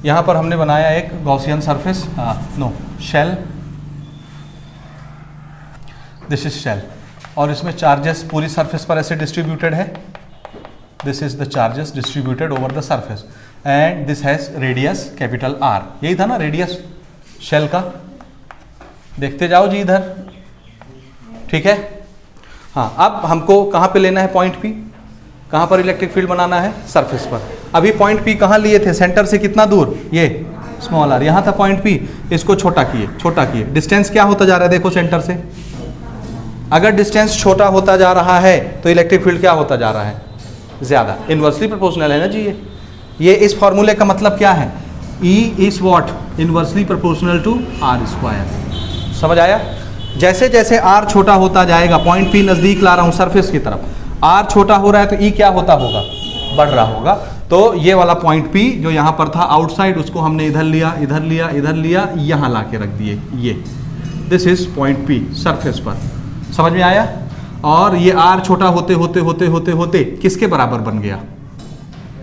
यहां पर हमने बनाया एक Gaussian surface, no shell, this is shell, और इसमें चार्जेस पूरी सरफेस पर ऐसे डिस्ट्रीब्यूटेड है। This is the charges distributed over the surface and this has radius capital R. यही था ना रेडियस शेल का? देखते जाओ जी इधर, ठीक है। हाँ, अब हमको कहाँ पे लेना है पॉइंट पी? कहाँ पर इलेक्ट्रिक फील्ड बनाना है? सरफेस पर। अभी पॉइंट पी कहाँ लिए थे? सेंटर से कितना दूर? ये स्मॉल आर, यहाँ था पॉइंट पी। इसको छोटा किए, छोटा किए। डिस्टेंस क्या होता जा रहा है देखो सेंटर से? अगर डिस्टेंस छोटा होता जा रहा है तो इलेक्ट्रिक फील्ड क्या होता जा रहा है? ज़्यादा। इन्वर्सली प्रोपोर्शनल है ना जी ये इस फॉर्मूले का मतलब क्या है? E is what? Inversely proportional to R square. समझ आया? जैसे जैसे r छोटा होता जाएगा, पॉइंट P नज़दीक ला रहा हूँ सरफेस की तरफ, r छोटा हो रहा है तो E क्या होता होगा? बढ़ रहा होगा। तो ये वाला पॉइंट P जो यहाँ पर था आउटसाइड, उसको हमने इधर लिया, इधर लिया, इधर लिया, यहाँ ला के रख दिए। ये this is point P surface पर। समझ में आया? और ये r छोटा होते होते होते होते होते किसके बराबर बन गया?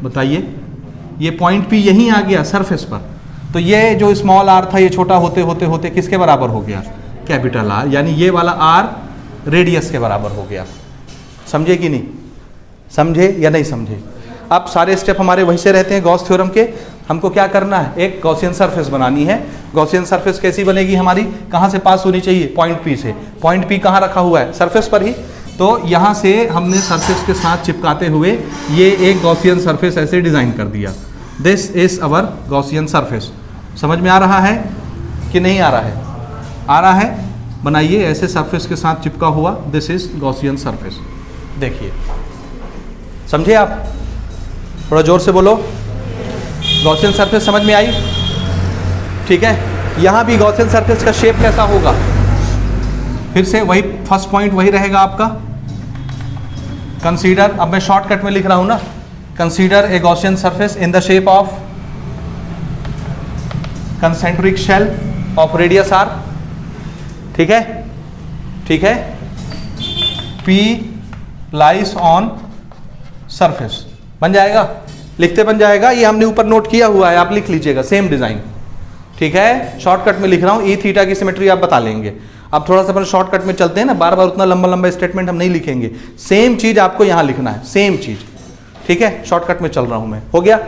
बताइए। ये पॉइंट P यहीं आ गया सरफेस पर, तो ये जो स्मॉल r था ये छोटा होते होते होते किसके बराबर हो गया? Capital R। यानी ये वाला r रेडियस के बराबर हो गया। समझे कि नहीं? समझे या नहीं समझे? अब सारे स्टेप हमारे वहीं से रहते हैं गॉस थ्योरम के। हमको क्या करना है? एक गॉसियन सरफेस बनानी है। गॉसियन सरफेस कैसी बनेगी हमारी? कहाँ से पास होनी चाहिए? पॉइंट P से। पॉइंट P कहाँ रखा हुआ है? सरफेस पर ही। तो यहाँ से हमने सरफेस के साथ चिपकाते हुए ये एक गॉसियन सरफेस ऐसे डिज़ाइन कर दिया। This is our Gaussian surface. समझ में आ रहा है कि नहीं आ रहा है? आ रहा है। बनाइए ऐसे सरफेस के साथ चिपका हुआ, दिस इज गॉसियन सरफेस। देखिए, समझे आप? थोड़ा जोर से बोलो। गॉसियन सरफेस समझ में आई? ठीक है। यहाँ भी गॉसियन सरफेस का शेप कैसा होगा? फिर से वही फर्स्ट पॉइंट वही रहेगा आपका। कंसीडर, अब मैं शॉर्टकट में लिख रहा हूँ ना, consider a Gaussian surface in the shape of concentric shell of radius R. ठीक है, ठीक है। P लाइज ऑन सरफेस बन जाएगा, लिखते बन जाएगा। ये हमने ऊपर नोट किया हुआ है, आप लिख लीजिएगा, सेम डिजाइन। ठीक है, शॉर्टकट में लिख रहा हूँ। ई थीटा की सिमेट्री आप बता लेंगे। अब थोड़ा सा अपन शॉर्टकट में चलते हैं ना, बार बार उतना लंबा लंबा स्टेटमेंट हम नहीं लिखेंगे। सेम चीज आपको यहाँ लिखना है, सेम चीज। ठीक है, शॉर्टकट में चल रहा हूँ मैं। हो गया?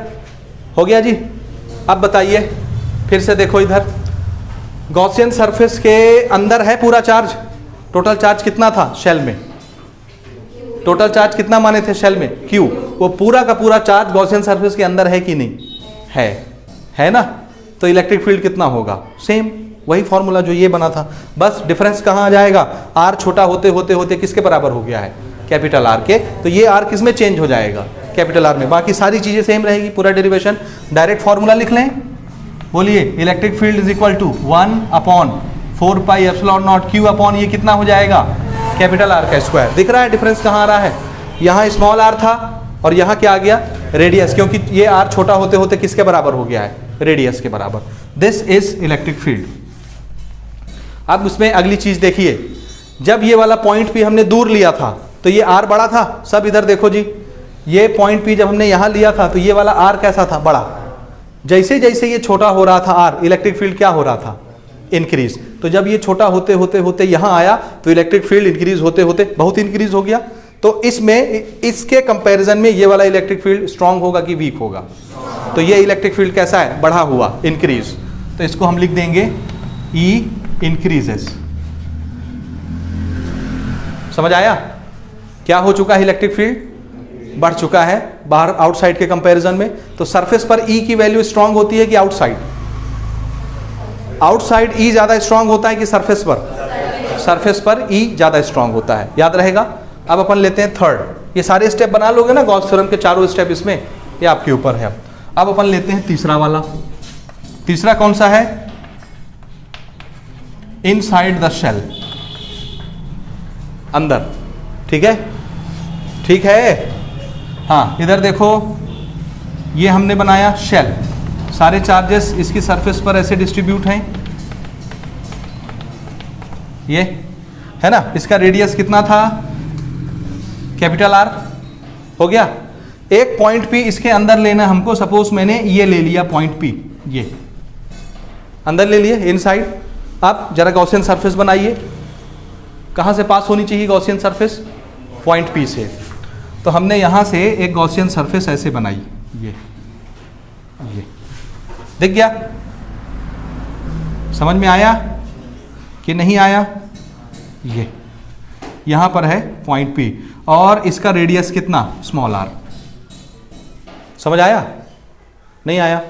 हो गया जी। अब बताइए, फिर से देखो इधर, गॉसियन सरफेस के अंदर है पूरा चार्ज। टोटल चार्ज कितना था शेल में? टोटल चार्ज कितना माने थे शेल में? Q। वो पूरा का पूरा चार्ज गॉसियन सरफेस के अंदर है कि नहीं? है ना? तो इलेक्ट्रिक फील्ड कितना होगा? सेम वही फॉर्मूला जो ये बना था, बस डिफरेंस कहाँ आ जाएगा? R छोटा होते होते होते किसके बराबर हो गया है? कैपिटल R के। तो ये R किस में चेंज हो जाएगा? कैपिटल R में। बाकी सारी चीजें सेम रहेगी, पूरा डेरिवेशन। डायरेक्ट फॉर्मूला लिख लें। बोलिए, electric field is equal to 1/4 pi epsilon naught Q upon ये कितना हो जाएगा? कैपिटल R का स्क्वायर। दिख रहा है डिफरेंस कहाँ आ रहा है? यहाँ स्मॉल r था और यहाँ क्या आ गया? रेडियस, क्योंकि ये r छोटा होते होते किसके बराबर हो गया है? रेडियस के बराबर। This is electric field. अब उसमें अगली चीज देखिए, जब ये वाला पॉइंट P हमने दूर लिया था तो ये R बड़ा था। सब इधर देखो जी, ये पॉइंट P जब हमने यहाँ लिया था तो ये वाला R कैसा था? बड़ा। जैसे जैसे ये छोटा हो रहा था R, इलेक्ट्रिक फील्ड क्या हो रहा था? इंक्रीज। तो जब ये छोटा होते होते होते यहाँ आया तो इलेक्ट्रिक फील्ड इंक्रीज होते होते बहुत इंक्रीज हो गया। तो इसमें इसके कंपैरिजन में ये वाला इलेक्ट्रिक फील्ड स्ट्रांग होगा कि वीक होगा? तो ये इलेक्ट्रिक फील्ड कैसा है? बढ़ा हुआ, इंक्रीज। तो इसको हम लिख देंगे E इंक्रीजेस। समझ आया? क्या हो चुका है? इलेक्ट्रिक फील्ड बढ़ चुका है बाहर आउटसाइड के कंपैरिजन में। तो सरफेस पर E की वैल्यू स्ट्रांग होती है कि आउटसाइड? आउटसाइड E ज्यादा स्ट्रांग होता है कि सरफेस पर? सरफेस पर E ज्यादा स्ट्रांग होता है, याद रहेगा। अब अपन लेते हैं थर्ड। ये सारे स्टेप बना लोगे ना गॉस थ्योरम के, चारों स्टेप इसमें, ये आपके ऊपर है। अब अपन लेते हैं तीसरा वाला। तीसरा कौन सा है? इनसाइड द शेल, अंदर। ठीक है, ठीक है। हाँ, इधर देखो, ये हमने बनाया शेल, सारे चार्जेस इसकी सरफेस पर ऐसे डिस्ट्रीब्यूट हैं, ये है ना। इसका रेडियस कितना था? कैपिटल R हो गया। एक पॉइंट P इसके अंदर लेना हमको। सपोज मैंने ये ले लिया पॉइंट P, ये अंदर ले लिए, इनसाइड। अब जरा गॉसियन सरफेस बनाइए। कहाँ से पास होनी चाहिए गॉसियन सरफेस? पॉइंट P से। तो हमने यहाँ से एक गॉसियन सरफेस ऐसे बनाई, ये दिख गया? समझ में आया कि नहीं आया? ये यहाँ पर है पॉइंट P और इसका रेडियस कितना? Small r। समझ आया? नहीं आया?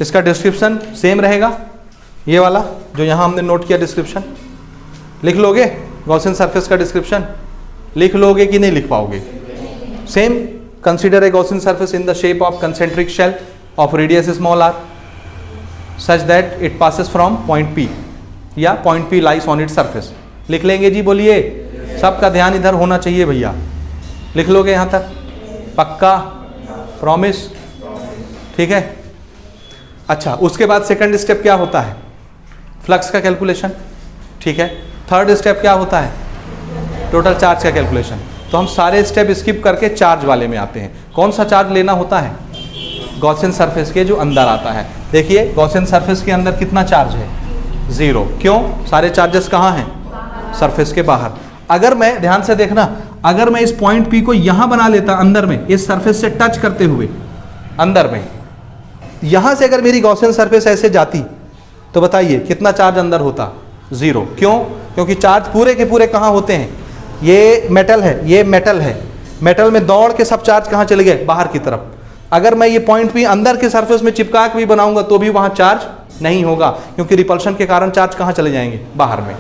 इसका डिस्क्रिप्शन सेम रहेगा, ये वाला जो यहाँ हमने नोट किया डिस्क्रिप्शन। लिख लोगे गॉसियन सरफेस का डिस्क्रिप्शन? लिख लोगे कि नहीं लिख पाओगे? Same. Consider a Gaussian surface in the shape of concentric shell of radius small r such that it passes from point P या point P lies on it surface. लिख लेंगे जी? बोलिए, सबका ध्यान इधर होना चाहिए भैया। लिख लोगे यहाँ तक? पक्का? प्रॉमिस? ठीक है। अच्छा, उसके बाद सेकंड स्टेप क्या होता है? फ्लक्स का कैलकुलेशन। ठीक है। थर्ड स्टेप क्या होता है? टोटल चार्ज का कैलकुलेशन। तो हम सारे स्टेप स्किप करके चार्ज वाले में आते हैं। कौन सा चार्ज लेना होता है? गॉसियन सरफेस के जो अंदर आता है। देखिए, गॉसियन सरफेस के अंदर कितना चार्ज है? 0। क्यों? सारे चार्जेस कहाँ हैं? सरफेस के बाहर। अगर मैं, ध्यान से देखना, अगर मैं इस पॉइंट P को यहाँ बना लेता अंदर में, इस सरफेस से टच करते हुए अंदर में, यहाँ से अगर मेरी गॉसियन सरफेस ऐसे जाती तो बताइए कितना चार्ज अंदर होता? 0। क्यों? क्योंकि चार्ज पूरे के पूरे कहाँ होते हैं? ये मेटल है, ये मेटल है, मेटल में दौड़ के सब चार्ज कहाँ चले गए? बाहर की तरफ। अगर मैं ये पॉइंट P अंदर के सरफेस में चिपका के भी बनाऊंगा तो भी वहाँ चार्ज नहीं होगा, क्योंकि रिपल्शन के कारण चार्ज कहाँ चले जाएंगे? बाहर में।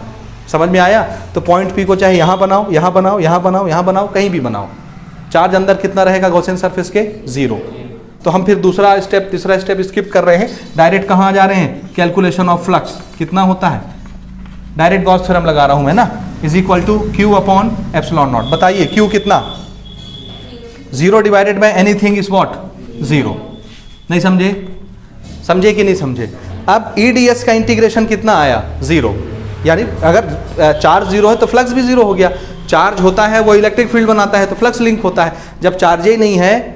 समझ में आया? तो पॉइंट P को चाहे यहाँ बनाओ, यहाँ बनाओ, यहाँ बनाओ, यहाँ बनाओ, कहीं भी बनाओ, चार्ज अंदर कितना रहेगा गॉसियन सरफेस के? 0। तो हम फिर दूसरा स्टेप, तीसरा स्टेप स्किप कर रहे हैं, डायरेक्ट कहाँ जा रहे हैं? Calculation of flux. कितना होता है? डायरेक्ट गॉस थ्योरम लगा रहा हूँ मैं ना, is equal to Q upon epsilon naught. बताइए Q कितना? 0 divided by anything is what? 0। नहीं समझे? समझे कि नहीं समझे? अब EDS का इंटीग्रेशन कितना आया? 0। यानी अगर चार्ज 0 है तो फ्लक्स भी 0 हो गया। चार्ज होता है वो इलेक्ट्रिक फील्ड बनाता है तो फ्लक्स लिंक होता है। जब चार्ज ही नहीं है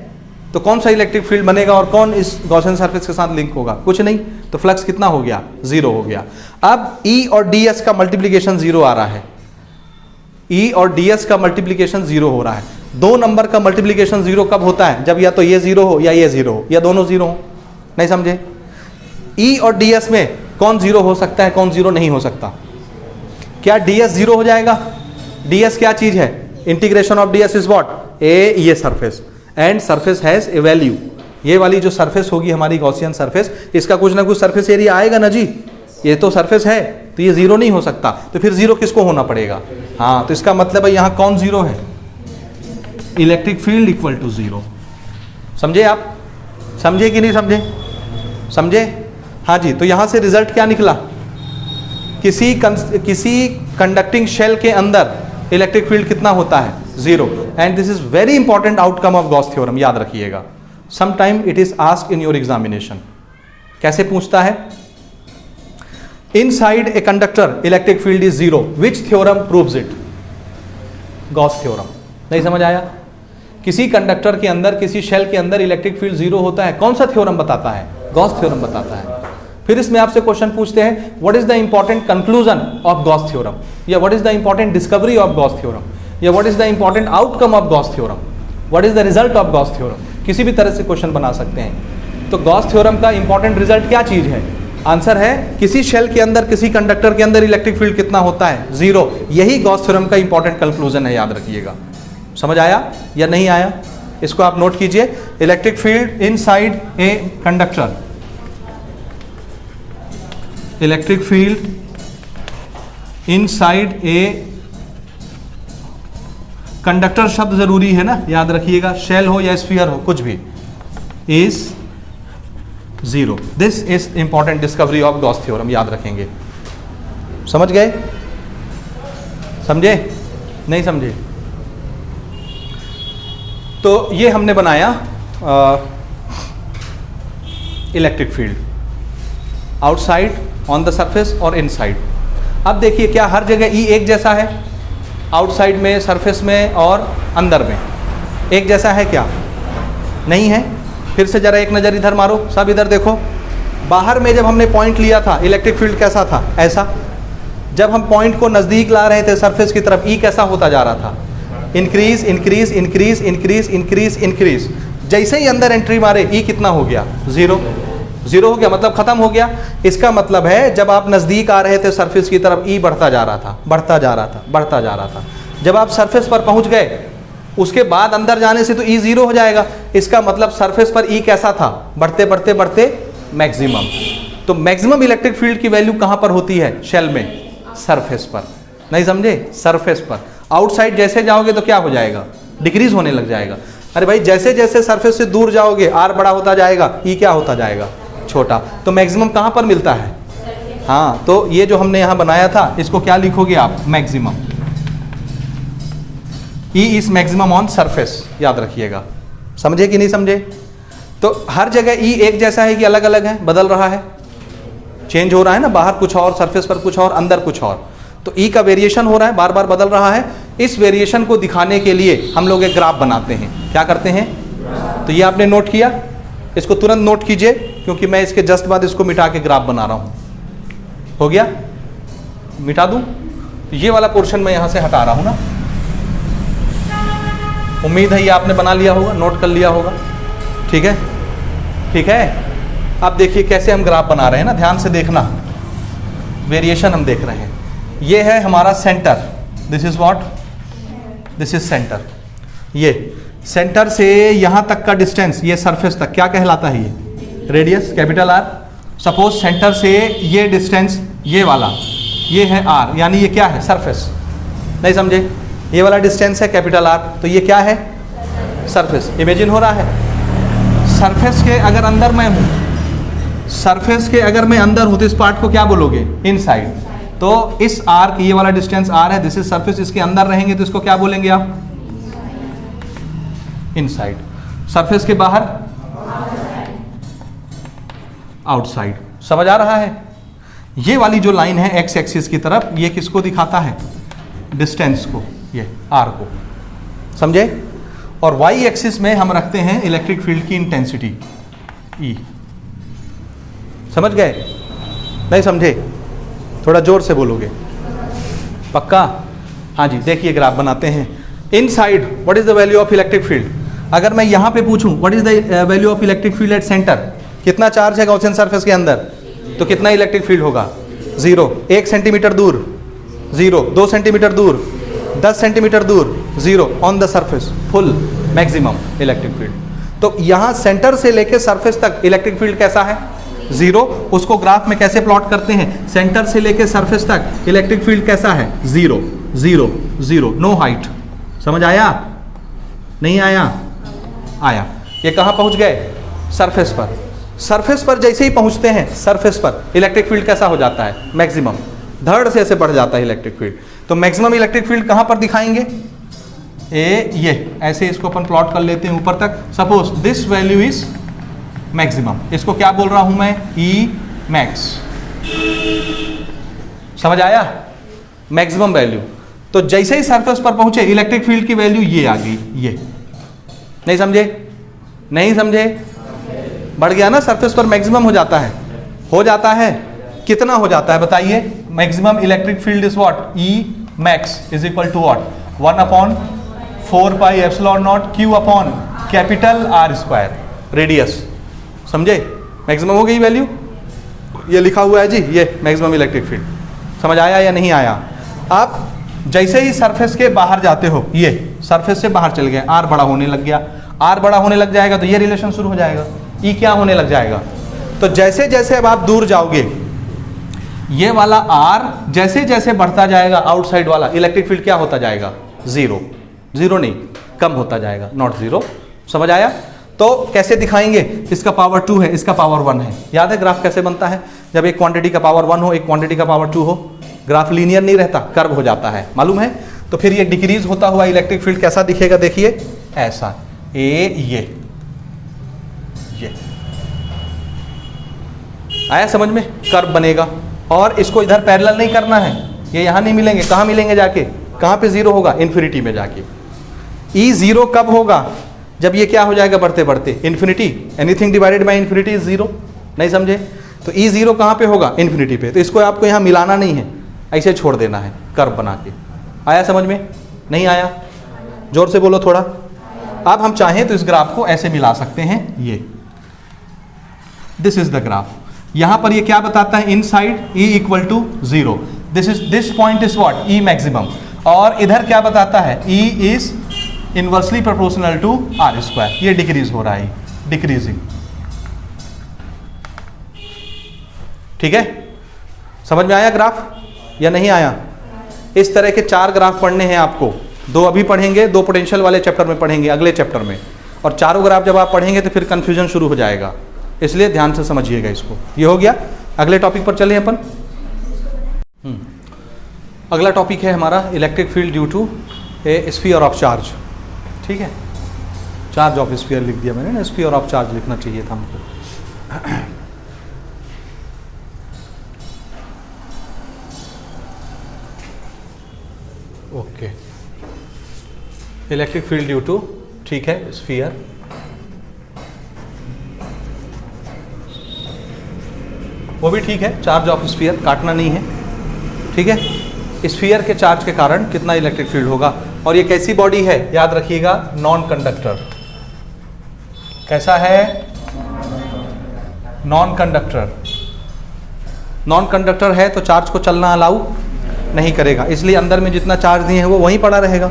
तो कौन सा इलेक्ट्रिक फील्ड बनेगा और कौन इस गॉसियन सरफेस के साथ लिंक होगा? कुछ नहीं। तो फ्लक्स कितना हो गया? 0 हो गया। अब E और DS का मल्टीप्लीकेशन 0 आ रहा है। E और DS का मल्टीप्लीकेशन 0 हो रहा है। दो नंबर का मल्टीप्लीकेशन 0 कब होता है? जब या तो ये 0 हो या ये 0 हो या दोनों 0 हो। नहीं समझे? E और DS में कौन 0 हो सकता है, कौन 0 नहीं हो सकता? क्या DS 0 हो जाएगा? DS क्या चीज है? Integration of DS is what? ए, ये surface, and surface has a value. ये वाली जो सरफेस होगी हमारी गॉसियन सरफेस, इसका कुछ ना कुछ सरफेस एरिया आएगा ना जी। ये तो सरफेस है तो ये 0 नहीं हो सकता। तो फिर 0 किसको होना पड़ेगा? हाँ, तो इसका मतलब है यहाँ कौन 0 है? Electric field equal to 0। समझे आप? समझे कि नहीं समझे? समझे? हाँ जी। तो यहाँ से रिजल्ट क्या निकला? किसी कंडक्टिंग शेल के अंदर इलेक्ट्रिक फील्ड कितना होता है? 0। And this is very important outcome of Gauss theorem, याद रखिएगा। Some time it is asked in your examination. कैसे पूछता है? Inside a conductor electric field is zero, which theorem proves it? Gauss theorem. नहीं समझ आया? किसी कंडक्टर के अंदर, किसी शेल के अंदर इलेक्ट्रिक फील्ड जीरो होता है, कौन सा थ्योरम बताता है? गॉस थ्योरम बताता है। फिर इसमें आपसे क्वेश्चन पूछते हैं, what is the important conclusion of Gauss theorem, या what is the important discovery of Gauss theorem, या what is the important outcome of Gauss theorem, what is the result of Gauss theorem. किसी भी तरह से question बना सकते हैं। तो गॉस थ्योरम का इंपॉर्टेंट रिजल्ट क्या चीज है? आंसर है किसी शेल के अंदर, किसी कंडक्टर के अंदर इलेक्ट्रिक फील्ड कितना होता है? जीरो। यही गॉस थ्योरम का इंपॉर्टेंट कंक्लूजन है, याद रखिएगा। समझ आया या नहीं आया? इसको आप नोट कीजिए। Electric field inside a conductor, electric field inside a conductor, शब्द जरूरी है ना, याद रखिएगा, शेल हो या स्फीयर हो, कुछ भी, is zero. This is important discovery of Gauss theorem, याद रखेंगे। समझ गए? समझे? नहीं समझे? तो ये हमने बनाया electric field outside, on the surface और इनसाइड। अब देखिए, क्या हर जगह ई एक जैसा है? आउटसाइड में, सरफेस में और अंदर में एक जैसा है क्या? नहीं है। फिर से जरा एक नज़र इधर मारो, सब इधर देखो। बाहर में जब हमने पॉइंट लिया था, इलेक्ट्रिक फील्ड कैसा था? ऐसा। जब हम पॉइंट को नज़दीक ला रहे थे सरफेस की तरफ, ई कैसा होता जा रहा था? Increase increase increase increase increase increase. जैसे ही अंदर एंट्री मारे, ई कितना हो गया? जीरो। जीरो हो गया, मतलब खत्म हो गया। इसका मतलब है जब आप नज़दीक आ रहे थे सरफेस की तरफ, ई बढ़ता जा रहा था, बढ़ता जा रहा था, बढ़ता जा रहा था। जब आप सरफेस पर पहुंच गए, उसके बाद अंदर जाने से तो ई जीरो हो जाएगा। इसका मतलब सरफेस पर ई कैसा था? बढ़ते बढ़ते बढ़ते मैक्सिमम। तो मैक्सिमम इलेक्ट्रिक फील्ड की वैल्यू कहां पर होती है शेल में? सरफेस पर। नहीं समझे? सरफेस पर। आउटसाइड जैसे जाओगे तो क्या हो जाएगा? डिक्रीज होने लग जाएगा। अरे भाई, जैसे जैसे सरफेस से दूर जाओगे आर बड़ा होता जाएगा, ई क्या होता जाएगा? छोटा। तो मैक्सिमम कहां पर मिलता है? हाँ, तो ये जो हमने यहां बनाया था, इसको क्या लिखोगे आप? Maximum. E is maximum on surface, याद रखिएगा। समझे कि नहीं समझे? तो हर जगह ई एक जैसा है कि अलग अलग है? बदल रहा है, चेंज हो रहा है ना, बाहर कुछ और, सरफेस पर कुछ और, अंदर कुछ और। तो ई का वेरिएशन हो रहा है, बार बार बदल रहा है। इस वेरिएशन को दिखाने के लिए हम लोग एक ग्राफ बनाते हैं। क्या करते हैं? तो ये आपने नोट किया, इसको तुरंत नोट कीजिए, क्योंकि मैं इसके जस्ट बाद इसको मिटा के ग्राफ बना रहा हूं। हो गया? मिटा दूं? तो ये वाला पोर्शन मैं यहां से हटा रहा हूं ना। उम्मीद है ये आपने बना लिया होगा, नोट कर लिया होगा। ठीक है? ठीक है। अब देखिए कैसे हम ग्राफ बना रहे हैं ना, ध्यान से देखना। वेरिएशन हम देख रहे हैं। ये है हमारा centre, this is what? This is centre. ये सेंटर से यहां तक का डिस्टेंस, ये सरफेस तक क्या कहलाता है? ये radius, capital are. Suppose centre से ये डिस्टेंस, ये वाला, ये है आर, यानी ये क्या है? सरफेस। नहीं समझे? ये वाला डिस्टेंस है कैपिटल आर, तो ये क्या है? सरफेस। इमेजिन हो रहा है? सरफेस के अगर अंदर मैं हूं, सरफेस के अगर मैं अंदर हूं, तो इस पार्ट को क्या बोलोगे? इनसाइड। तो इस आर, ये वाला डिस्टेंस आर है, दिस इज सरफेस, इसके अंदर रहेंगे तो इसको क्या बोलेंगे आप? इनसाइड। सरफेस के बाहर? आउटसाइड। समझ आ रहा है? ये वाली जो लाइन है एक्स एक्सिस की तरफ, ये किसको दिखाता है? डिस्टेंस को, ये आर को। समझे? और वाई एक्सिस में हम रखते हैं इलेक्ट्रिक फील्ड की इंटेंसिटी, ई। समझ गए? नहीं समझे? थोड़ा जोर से बोलोगे। पक्का? हाँ जी। देखिए ग्राफ बनाते हैं। Inside what is the value of electric field? अगर मैं यहां पे पूछूं what is the value of electric field at centre, कितना चार्ज है गॉसियन सरफेस के अंदर, तो कितना इलेक्ट्रिक फील्ड होगा? जीरो। 1 सेंटीमीटर दूर जीरो, 2 सेंटीमीटर दूर, 10 सेंटीमीटर दूर zero, on the surface full maximum electric field. तो यहां सेंटर से लेके सरफेस तक इलेक्ट्रिक फील्ड कैसा है? जीरो। उसको ग्राफ में कैसे प्लॉट करते हैं? सेंटर से लेके सरफेस तक इलेक्ट्रिक फील्ड कैसा है? Zero zero zero, no height. समझ आया? नहीं आया? आया। ये कहां पहुंच गए? सरफेस पर। सरफेस पर जैसे ही पहुंचते हैं, सरफेस पर इलेक्ट्रिक फील्ड कैसा हो जाता है? मैक्सिमम। धड़ से ऐसे बढ़ जाता है इलेक्ट्रिक फील्ड। तो मैक्सिमम इलेक्ट्रिक फील्ड कहां पर दिखाएंगे? ये ऐसे इसको अपन प्लॉट कर लेते हैं ऊपर तक। Suppose this value is maximum. इसको क्या बोल रहा हूं मैं? E max. समझ आया? Maximum value. तो जैसे ही सरफेस पर पहुंचे इलेक्ट्रिक फील्ड की वैल्यू ये आ गई, ये। नहीं समझे? नहीं समझे? बढ़ गया ना, सरफेस पर मैक्सिमम हो जाता है। हो जाता है, कितना हो जाता है बताइए? Maximum electric field is what? E max is equal to what? 1/4 pi epsilon naught Q upon capital R square radius. समझे? मैक्सिमम हो गई वैल्यू, ये लिखा हुआ है जी, ये मैक्सिमम इलेक्ट्रिक फील्ड। समझ आया या नहीं आया? आप जैसे ही सरफेस के बाहर जाते हो, ये सरफेस से बाहर चल गए, R बड़ा होने लग गया। R बड़ा होने लग जाएगा तो ये रिलेशन शुरू हो जाएगा, E क्या होने लग जाएगा। तो जैसे जैसे अब आप दूर जाओगे, ये वाला R जैसे जैसे बढ़ता जाएगा, आउटसाइड वाला इलेक्ट्रिक फील्ड क्या होता जाएगा? जीरो। जीरो नहीं, कम होता जाएगा, नॉट जीरो। समझ आया? तो कैसे दिखाएंगे? इसका पावर 2 है, इसका पावर 1 है। याद है ग्राफ कैसे बनता है? जब एक क्वांटिटी का पावर 1 हो, एक क्वांटिटी का पावर 2 हो, ग्राफ लीनियर नहीं रहता, कर्व हो जाता है, मालूम है? तो फिर ये डिक्रीज होता हुआ इलेक्ट्रिक फील्ड कैसा दिखेगा? देखिए ऐसा, ये आया समझ में? कर्व बनेगा। और इसको इधर पैरेलल नहीं करना है, ये यहां नहीं मिलेंगे। कहां मिलेंगे जाके? कहां पे जीरो होगा? इन्फिनिटी में जाके। ई जीरो कब होगा? जब ये क्या हो जाएगा बढ़ते बढ़ते? Infinity. Anything divided by infinity is zero. नहीं समझे? तो ई जीरो कहां पे होगा? इन्फिनिटी पे। तो इसको आपको यहां मिलाना नहीं है, ऐसे छोड़ देना है कर्व बना के। आया समझ में? नहीं आया? जोर से बोलो थोड़ा। अब हम चाहें तो इस ग्राफ को ऐसे मिला सकते हैं, ये दिस इज द ग्राफ। यहां पर ये क्या बताता है? Inside E equal to 0, this point is what? E maximum. और इधर क्या बताता है? E is inversely proportional to R square. ये डिक्रीज हो रहा है, डिक्रीजिंग। ठीक है? समझ में आया ग्राफ या नहीं आया? इस तरह के 4 ग्राफ पढ़ने हैं आपको। 2 अभी पढ़ेंगे, 2 पोटेंशियल वाले चैप्टर में पढ़ेंगे, अगले चैप्टर में। और चारों ग्राफ जब आप पढ़ेंगे तो फिर कंफ्यूजन शुरू हो जाएगा, इसलिए ध्यान से समझिएगा इसको। ये हो गया। अगले टॉपिक पर चलें अपन। अगला टॉपिक है हमारा electric field due to a sphere of charge. ठीक है? चार्ज ऑफ स्फीयर लिख दिया मैंने ना, स्फीयर ऑफ चार्ज लिखना चाहिए था हमको। Okay, electric field due to, ठीक है, स्फीयर। वो भी ठीक है, चार्ज ऑफ स्फीयर, काटना नहीं है। ठीक है? स्फीयर के चार्ज के कारण कितना इलेक्ट्रिक फील्ड होगा। और ये कैसी बॉडी है? याद रखिएगा, नॉन कंडक्टर। कैसा है? Non conductor. नॉन कंडक्टर है तो चार्ज को चलना अलाउ नहीं करेगा, इसलिए अंदर में जितना चार्ज दिए हैं वो वहीं पड़ा रहेगा,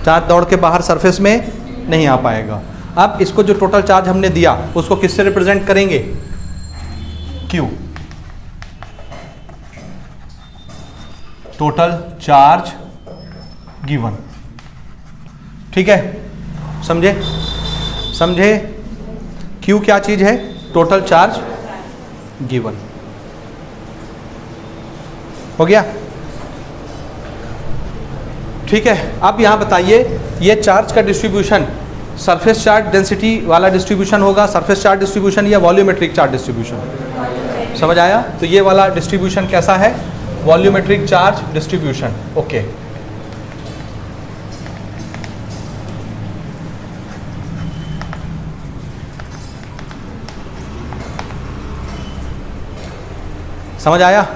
चार्ज दौड़ के बाहर सरफेस में नहीं आ पाएगा। अब इसको जो टोटल चार्ज हमने दिया उसको किससे रिप्रेजेंट करेंगे? Q। Total charge given. ठीक है? समझे? समझे? Q क्या चीज है? Total charge given. हो गया? ठीक है? अब यहां बताइए, ये चार्ज का डिस्ट्रीब्यूशन सरफेस चार्ज डेंसिटी वाला डिस्ट्रीब्यूशन होगा, सरफेस चार्ज डिस्ट्रीब्यूशन, या वॉल्यूमेट्रिक चार्ज डिस्ट्रीब्यूशन? समझ आया? तो ये वाला डिस्ट्रीब्यूशन कैसा है? Volumetric charge distribution. ओके, समझ आया?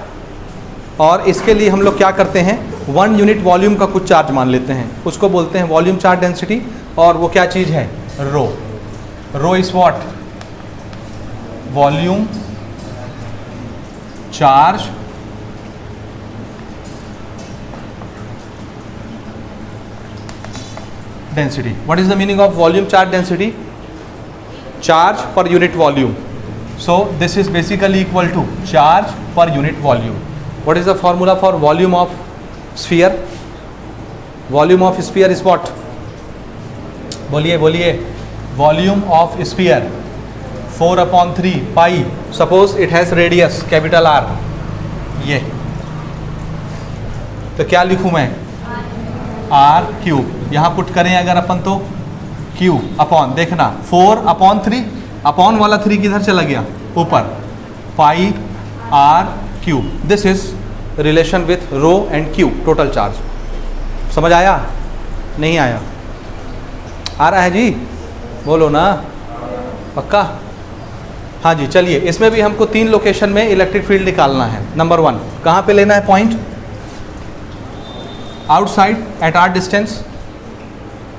और इसके लिए हम लोग क्या करते हैं? 1 यूनिट वॉल्यूम का कुछ चार्ज मान लेते हैं, उसको बोलते हैं वॉल्यूम चार्ज डेंसिटी। और वो क्या चीज है? Rho. Rho is what? Volume charge density. What is the meaning of volume charge density? Charge per unit volume. So this is basically equal to charge per unit volume. What is the formula for volume of sphere? Volume of sphere is what? बोलिए बोलिए। Volume of sphere 4/3 pi. Suppose it has radius capital R. ये तो क्या लिखूं मैं? R cube. यहाँ put करें अगर अपन तो Q अपॉन, देखना 4/3, अपॉन वाला 3 किधर चला गया? ऊपर, pi R Q. This is relation with rho and Q, total charge. समझ आया? नहीं आया? आ रहा है जी? बोलो ना, पक्का? हाँ जी. चलिए, इसमें भी हमको 3 लोकेशन में इलेक्ट्रिक फील्ड निकालना है. नंबर 1, कहाँ पे लेना है point? Outside at R distance.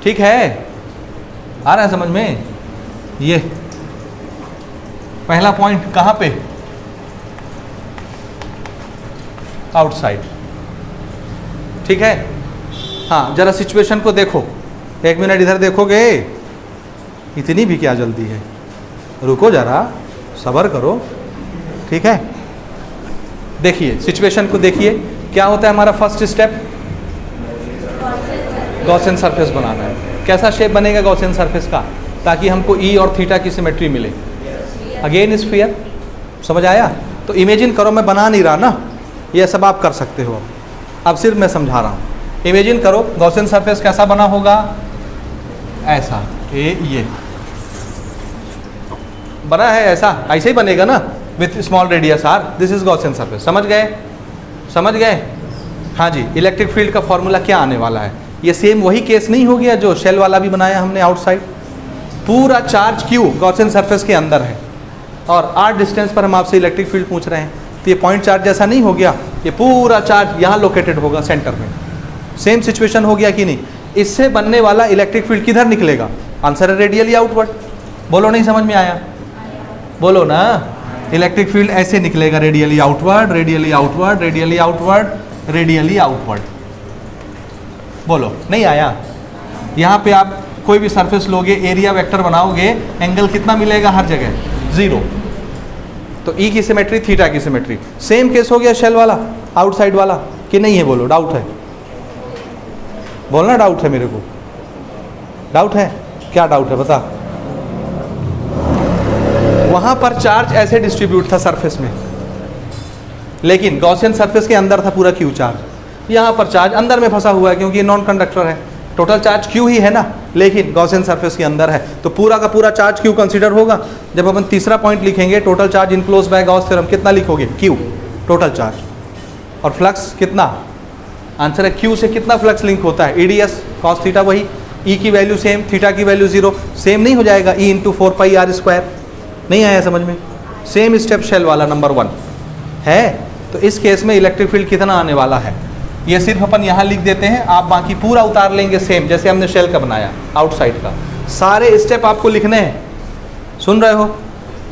ठीक है? आ रहा है समझ में? ये पहला पॉइंट कहाँ पे? आउटसाइड. ठीक है? हाँ, जरा सिचुएशन को देखो. 1 मिनट इधर देखोगे? इतनी भी क्या जल्दी है? रुको जरा, सब्र करो. ठीक है? देखिए, सिचुएशन को देखिए. क्या होता है हमारा फर्स्ट स्टेप? गॉसियन सरफेस बनाना है. कैसा शेप बनेगा गॉसियन सरफेस का, ताकि हमको ई और थीटा की सिमेट्री मिले? Again sphere. समझ आया? तो इमेजिन करो, मैं बना नहीं रहा ना, ये सब आप कर सकते हो. अब सिर्फ मैं समझा रहा हूँ. इमेजिन करो गॉसियन सरफेस कैसा बना होगा? ऐसा. ये बना है ऐसा, ऐसे ही बनेगा ना, with small radius R. This is Gaussian surface. समझ गए? समझ गए? हाँ जी. इलेक्ट्रिक फील्ड का फॉर्मूला क्या आने वाला है? ये सेम वही केस नहीं हो गया जो शेल वाला भी बनाया हमने आउटसाइड. पूरा चार्ज Q गॉसियन सरफेस के अंदर है और r डिस्टेंस पर हम आपसे इलेक्ट्रिक फील्ड पूछ रहे हैं. तो ये पॉइंट चार्ज जैसा नहीं हो गया? ये पूरा चार्ज यहाँ लोकेटेड होगा सेंटर में. सेम सिचुएशन हो गया कि नहीं? इससे बनने वाला इलेक्ट्रिक फील्ड किधर निकलेगा? आंसर है रेडियली आउटवर्ड. बोलो, नहीं समझ में आया? बोलो ना. इलेक्ट्रिक फील्ड ऐसे निकलेगा, radially outward, radially outward, radially outward, radially outward. बोलो, नहीं आया? यहाँ पे आप कोई भी सरफेस लोगे, एरिया वेक्टर बनाओगे, एंगल कितना मिलेगा हर जगह? 0. तो ई की सिमेट्री, थीटा की सिमेट्री. सेम केस हो गया शेल वाला, आउटसाइड वाला, कि नहीं है? बोलो, डाउट है? बोलना डाउट है मेरे को. डाउट है? क्या डाउट है बता. वहां पर चार्ज ऐसे डिस्ट्रीब्यूट था सरफेस में, लेकिन गॉसियन सरफेस के अंदर था पूरा Q चार्ज. यहाँ पर चार्ज अंदर में फंसा हुआ है क्योंकि ये नॉन कंडक्टर है. टोटल चार्ज Q ही है ना, लेकिन गॉसियन सरफेस के अंदर है, तो पूरा का पूरा चार्ज Q कंसीडर होगा. जब अपन तीसरा पॉइंट लिखेंगे, total charge enclose by Gauss theorem, कितना लिखोगे? Q, total charge. और फ्लक्स कितना? आंसर है Q से कितना फ्लक्स लिंक होता है? EDS cos theta. वही E की वैल्यू सेम, थीटा की वैल्यू 0. सेम नहीं हो जाएगा? E into 4πr². नहीं आया समझ में? सेम स्टेप शेल वाला नंबर 1 है. तो इस केस में इलेक्ट्रिक फील्ड कितना आने वाला है? ये सिर्फ अपन यहाँ लिख देते हैं, आप बाकी पूरा उतार लेंगे सेम जैसे हमने शेल का बनाया आउटसाइड का. सारे स्टेप आपको लिखने हैं. सुन रहे हो?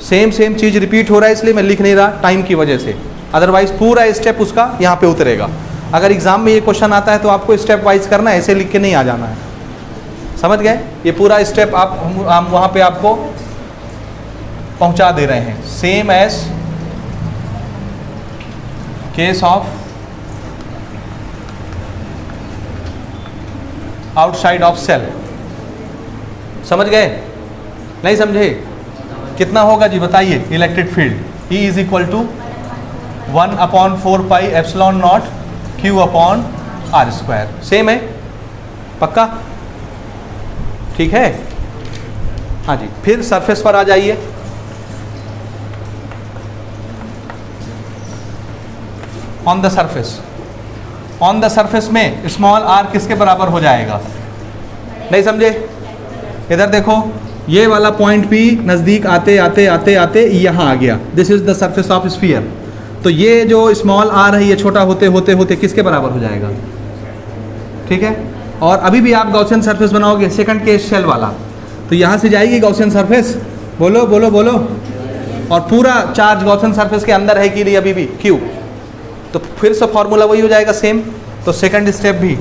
सेम चीज़ रिपीट हो रहा है, इसलिए मैं लिख नहीं रहा टाइम की वजह से. अदरवाइज पूरा स्टेप उसका यहाँ पे उतरेगा. अगर एग्जाम में ये क्वेश्चन आता है तो आपको स्टेप वाइज करना है, ऐसे लिख के नहीं आ जाना है. समझ गए? ये पूरा स्टेप आप हम वहाँ पे आपको पहुँचा दे रहे हैं. Same as case of outside of cell. समझ गए? नहीं समझे? कितना होगा जी बताइए? Electric field E is equal to 1/4πε0 Q/r². Same है? पक्का? ठीक है? हाँ जी. फिर सरफेस पर आ जाइए. On the surface. On the surface में स्मॉल r किसके बराबर हो जाएगा? नहीं समझे? इधर देखो, ये वाला पॉइंट भी नज़दीक आते आते आते आते यहाँ आ गया. This is the surface of sphere. तो ये जो स्मॉल r है, ये छोटा होते होते होते किसके बराबर हो जाएगा? ठीक है? और अभी भी आप गॉसियन सरफेस बनाओगे, सेकंड केस शेल वाला, तो यहाँ से जाएगी गॉसियन सरफेस. बोलो बोलो बोलो. और पूरा चार्ज गॉसियन सरफेस के अंदर है कि नहीं? अभी भी Q. तो फिर से फॉर्मूला वही हो जाएगा सेम. तो सेकंड स्टेप भी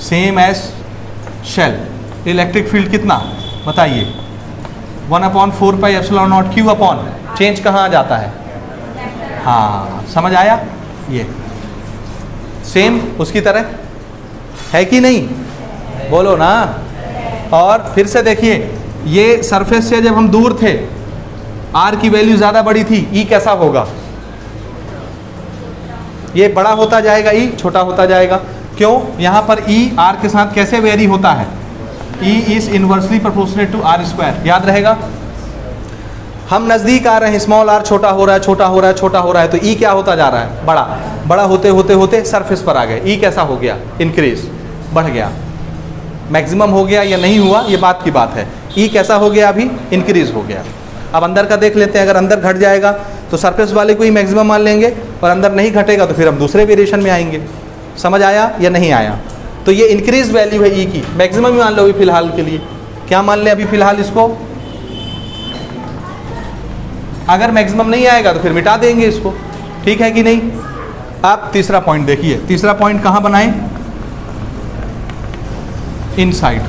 same as shell. Electric field कितना बताइए? 1/4πε0 Q/. चेंज कहाँ आ जाता है? हाँ, समझ आया? ये सेम उसकी तरह है कि नहीं? बोलो ना. और फिर से देखिए, ये सरफेस से जब हम दूर थे, R की वैल्यू ज़्यादा बड़ी थी, E कैसा होगा? ये बड़ा होता जाएगा, E छोटा होता जाएगा. क्यों? यहाँ पर E R के साथ कैसे वेरी होता है? E is inversely proportionate to R². याद रहेगा? हम नज़दीक आ रहे हैं, स्मॉल आर छोटा हो रहा है, छोटा हो रहा है, छोटा हो रहा है, तो ई क्या होता जा रहा है, बड़ा। बड़ा होते होते होते सरफेस पर आ गए, ई कैसा हो गया, इंक्रीज, बढ़ गया। मैक्सिमम हो गया या नहीं हुआ ये बात की बात है। ई कैसा हो गया, अभी इंक्रीज हो गया। अब अंदर का देख लेते हैं, अगर अंदर घट जाएगा तो सरफेस वाले को ही मैक्सिमम मान लेंगे, और अंदर नहीं घटेगा तो फिर हम दूसरे वेरिएशन में आएंगे। समझ आया या नहीं आया? तो ये इंक्रीज वैल्यू है ई की, मैक्सिमम ही मान लो अभी फिलहाल के लिए। क्या मान लें अभी फिलहाल इसको? अगर मैक्सिमम नहीं आएगा तो फिर मिटा देंगे इसको, ठीक है कि नहीं? आप तीसरा पॉइंट देखिए, तीसरा पॉइंट कहाँ बनाएं? इनसाइड,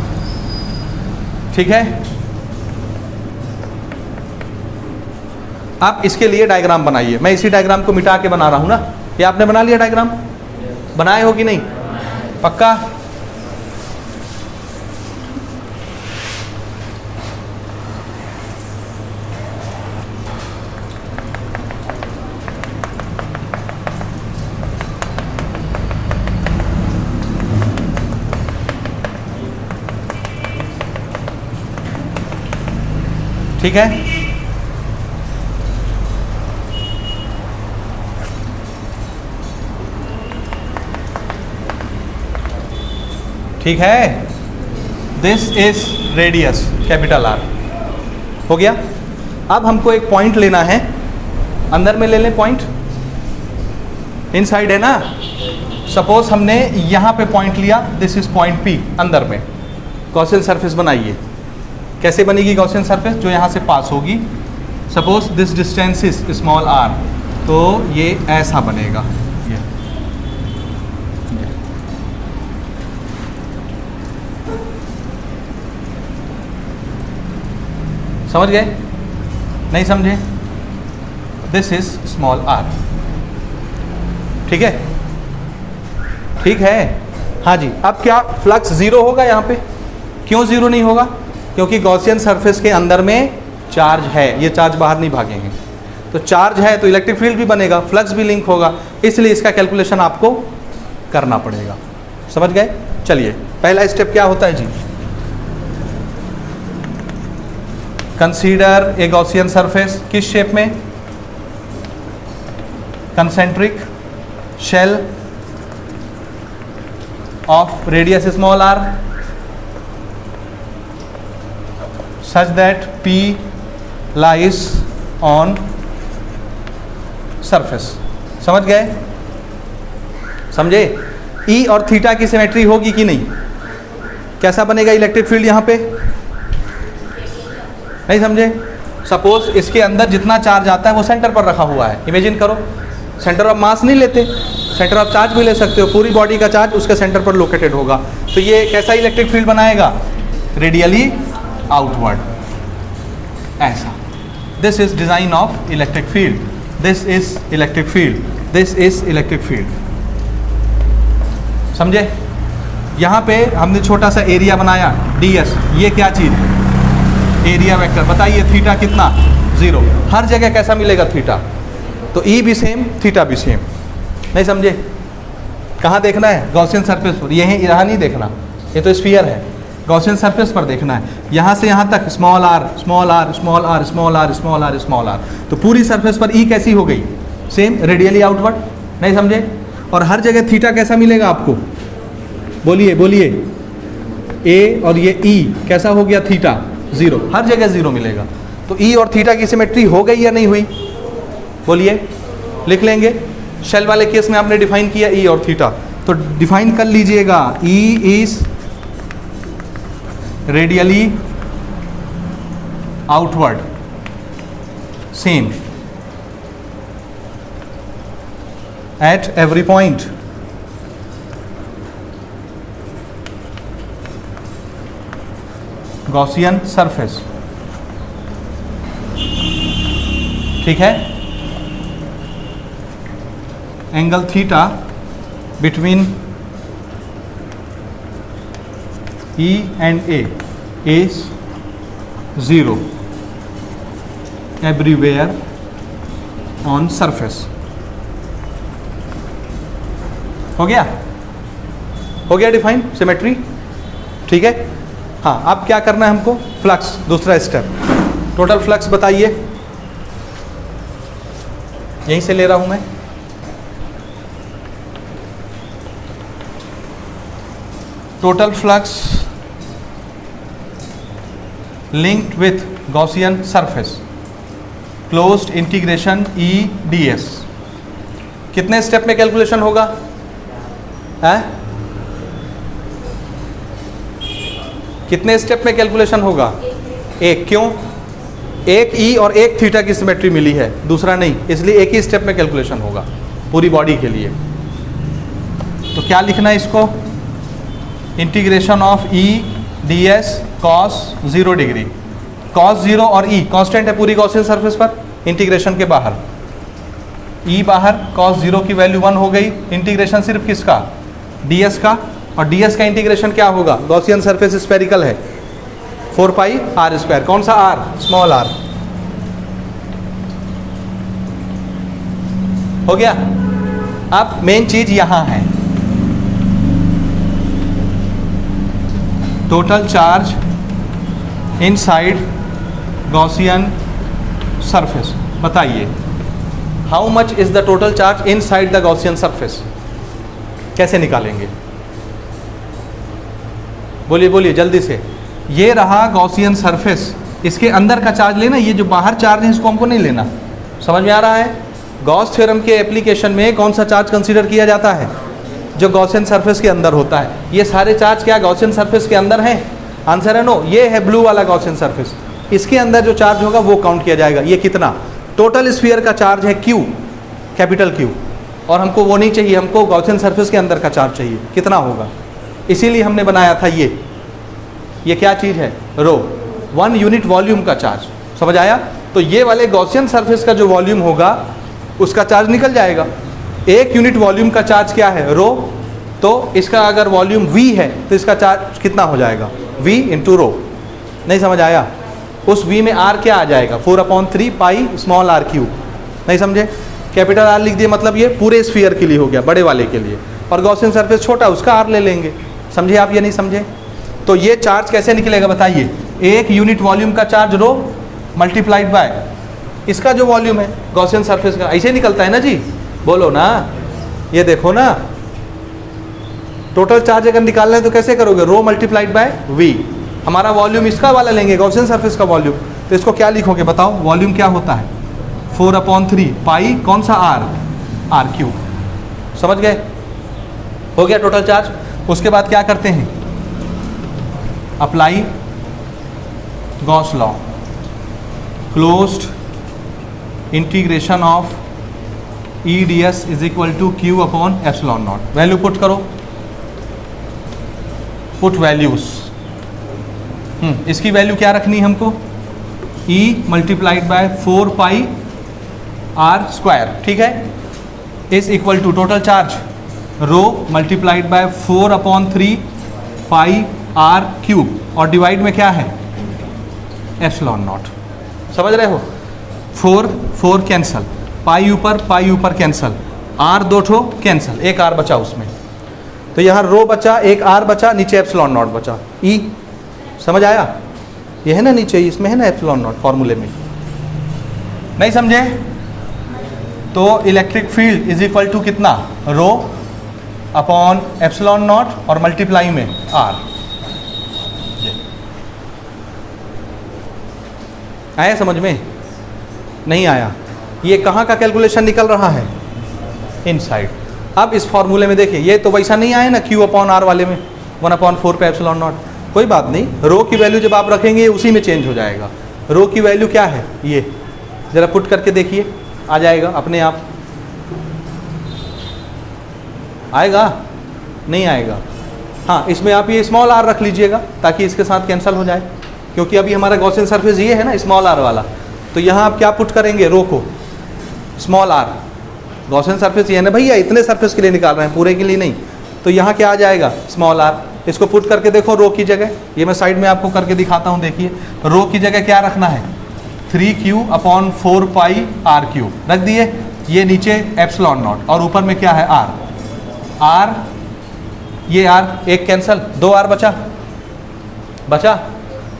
ठीक है। आप इसके लिए डायग्राम बनाइए, मैं इसी डायग्राम को मिटा के बना रहा हूं ना। ये आपने बना लिया डायग्राम? बनाए हो कि नहीं? पक्का? ठीक है। ठीक है, this is radius capital are, हो गया। अब हमको एक पॉइंट लेना है, अंदर में ले लें पॉइंट, इनसाइड है ना। सपोज हमने यहाँ पे पॉइंट लिया, दिस इज पॉइंट पी, अंदर में गॉसियन सरफेस बनाइए। कैसे बनेगी गॉसियन सरफेस? जो यहाँ से पास होगी, suppose this distance is small R, तो ये ऐसा बनेगा, ये समझ गए? नहीं समझे? दिस इज स्मॉल आर, ठीक है, ठीक है। हाँ जी। अब क्या फ्लक्स जीरो होगा यहाँ पे? क्यों जीरो नहीं होगा? क्योंकि गॉसियन सरफेस के अंदर में चार्ज है, ये चार्ज बाहर नहीं भागेंगे। तो चार्ज है तो इलेक्ट्रिक फील्ड भी बनेगा, फ्लक्स भी लिंक होगा, इसलिए इसका कैलकुलेशन आपको करना पड़ेगा। समझ गए? चलिए, पहला स्टेप क्या होता है जी? कंसीडर ए गॉसियन सरफेस, किस शेप में? Concentric shell of radius small R such that P lies on surface। समझ गए? समझे? E और थीटा की सिमेट्री होगी कि नहीं? कैसा बनेगा इलेक्ट्रिक फील्ड यहाँ पे? नहीं समझे? सपोज इसके अंदर जितना चार्ज आता है वो सेंटर पर रखा हुआ है। इमेजिन करो, सेंटर ऑफ मास नहीं लेते, सेंटर ऑफ चार्ज भी ले सकते हो, पूरी बॉडी का चार्ज उसके सेंटर पर लोकेटेड होगा। तो ये कैसा इलेक्ट्रिक फील्ड बनाएगा? रेडियली आउटवर्ड, ऐसा। This is design of electric field, this is electric field, this is electric field. समझे? यहाँ पे हमने छोटा सा एरिया बनाया ds, ये क्या चीज? Area vector. बताइए थीटा कितना? 0। हर जगह कैसा मिलेगा थीटा? तो E भी सेम, थीटा भी सेम। नहीं समझे? कहाँ देखना है? गॉसियन सरफेस पर। यही यहाँ नहीं देखना, ये तो स्फीयर है, गॉसियन सरफेस पर देखना है। यहाँ से यहाँ तक small R small R small R small R small R small R, तो पूरी सरफेस पर E कैसी हो गई? Same, radially outward. नहीं समझे? और हर जगह थीटा कैसा मिलेगा आपको? बोलिए बोलिए। A और ये E कैसा हो गया? थीटा 0, हर जगह 0 मिलेगा। तो E और थीटा की सिमेट्री हो गई या नहीं हुई? बोलिए, लिख लेंगे। शेल वाले केस में आपने डिफाइन किया E और थीटा, तो डिफाइन कर लीजिएगा। E is radially outward, same at every point. Gaussian surface, ठीक है। Angle theta between E and A is 0 everywhere on surface। हो गया? हो गया डिफाइन सिमेट्री, ठीक है। हाँ, अब क्या करना है हमको? फ्लक्स, दूसरा स्टेप। टोटल फ्लक्स बताइए यहीं से ले रहा हूं मैं। Total flux linked with Gaussian surface closed integration E D S, कितने स्टेप में कैलकुलेशन होगा? है कितने स्टेप में कैलकुलेशन होगा? एक। क्यों? एक ई और एक थीटा की सिमेट्री मिली है, दूसरा नहीं, इसलिए एक ही स्टेप में कैलकुलेशन होगा पूरी बॉडी के लिए। तो क्या लिखना है इसको? Integration of E D S cos 0 degree. Cos 0 और ई कांस्टेंट है पूरी गॉसियन सरफेस पर, इंटीग्रेशन के बाहर ई बाहर, कॉस 0 की वैल्यू 1 हो गई। इंटीग्रेशन सिर्फ किसका? डी एस का। और डी एस का इंटीग्रेशन क्या होगा? गॉसियन सरफेस स्फेरिकल है, 4 पाई आर स्क्वायर। कौन सा आर? Small are. हो गया। अब मेन चीज यहां है, total charge inside Gaussian surface. बताइए how much is the total charge inside the Gaussian surface? कैसे निकालेंगे? बोलिए बोलिए जल्दी से। ये रहा गॉसियन सरफेस, इसके अंदर का चार्ज लेना, ये जो बाहर चार्ज है इसको हमको नहीं लेना। समझ में आ रहा है? गॉस थ्योरम के एप्लीकेशन में कौन सा चार्ज कंसीडर किया जाता है? जो गॉसियन सरफेस के अंदर होता है। ये सारे चार्ज क्या गॉसियन सरफेस के अंदर हैं? आंसर है नो। ये है ब्लू वाला गॉसियन सरफेस, इसके अंदर जो चार्ज होगा वो काउंट किया जाएगा। ये कितना? टोटल स्फीयर का चार्ज है Q, कैपिटल Q, और हमको वो नहीं चाहिए, हमको गॉसियन सरफेस के अंदर का चार्ज चाहिए। कितना होगा? इसीलिए हमने बनाया था ये क्या चीज़ है? रो, 1 यूनिट वॉल्यूम का चार्ज। समझ आया? तो ये वाले गॉसियन सरफेस का जो वॉल्यूम होगा उसका चार्ज निकल जाएगा। 1 यूनिट वॉल्यूम का चार्ज क्या है? रो। तो इसका अगर वॉल्यूम V है तो इसका चार्ज कितना हो जाएगा? V into rho. नहीं समझ आया? उस V में R क्या आ जाएगा? 4/3 पाई स्मॉल r क्यूब। नहीं समझे? कैपिटल R लिख दिए, मतलब ये पूरे स्फीयर के लिए हो गया, बड़े वाले के लिए, और गॉसियन सरफेस छोटा, उसका R ले लेंगे। समझे आप? ये नहीं समझे? तो ये चार्ज कैसे निकलेगा बताइए? 1 यूनिट वॉल्यूम का चार्ज रो मल्टीप्लाइड बाय इसका जो वॉल्यूम है गॉसियन सरफेस का। ऐसे निकलता है ना जी? बोलो ना। ये देखो ना, टोटल चार्ज अगर निकालना है तो कैसे करोगे? रो मल्टीप्लाइड बाय वी। हमारा वॉल्यूम इसका वाला लेंगे, गॉसियन सरफेस का वॉल्यूम। तो इसको क्या लिखोगे बताओ? वॉल्यूम क्या होता है? 4/3 पाई कौन सा r क्यूब। समझ गए? हो गया टोटल चार्ज। उसके बाद क्या करते हैं? Apply Gauss law, closed integration of E D S is equal to Q upon epsilon naught. Value put करो, पुट वैल्यूज। इसकी वैल्यू क्या रखनी है हमको? E multiplied by 4 pi R square, ठीक है, is equal to total charge rho multiplied by 4/3 pi R cube, और divide में क्या है? Epsilon naught. समझ रहे हो? 4 कैंसल, पाई ऊपर कैंसल, आर 2 ठो कैंसल, एक आर बचा उसमें। तो यहाँ रो बचा, एक आर बचा, नीचे एप्सिलॉन नॉट बचा। ई समझ आया? ये है ना नीचे, इसमें है ना एप्सिलॉन नॉट फॉर्मूले में। नहीं समझे? तो electric field is equal to कितना? रो अपॉन एप्सिलॉन नॉट और मल्टीप्लाई में आर। आया समझ में? नहीं आया? ये कहाँ का कैलकुलेशन निकल रहा है? इनसाइड। अब इस फॉर्मूले में देखिए, ये तो वैसा नहीं आया ना Q अपॉन R वाले में, 1/4 पे एप्सिलॉन नॉट। कोई बात नहीं, रो की वैल्यू जब आप रखेंगे उसी में चेंज हो जाएगा। रो की वैल्यू क्या है? ये जरा पुट करके देखिए, आ जाएगा अपने आप। आएगा? नहीं आएगा? हाँ, इसमें आप ये स्मॉल r रख लीजिएगा ताकि इसके साथ कैंसिल हो जाए, क्योंकि अभी हमारा गॉसियन सरफेस ये है ना स्मॉल r वाला। तो यहाँ आप क्या पुट करेंगे? रो को स्मॉल r। गॉसियन सरफेस ये है ना भैया, इतने सरफेस के लिए निकाल रहे हैं, पूरे के लिए नहीं। तो यहाँ क्या आ जाएगा? Small r। इसको पुट करके देखो रो की जगह, ये मैं साइड में आपको करके दिखाता हूँ। देखिए रो की जगह क्या रखना है? 3Q upon 4 pi R cube रख दिए। ये नीचे एप्सिलॉन नॉट और ऊपर में क्या है? r। ये r एक कैंसल, 2 r बचा।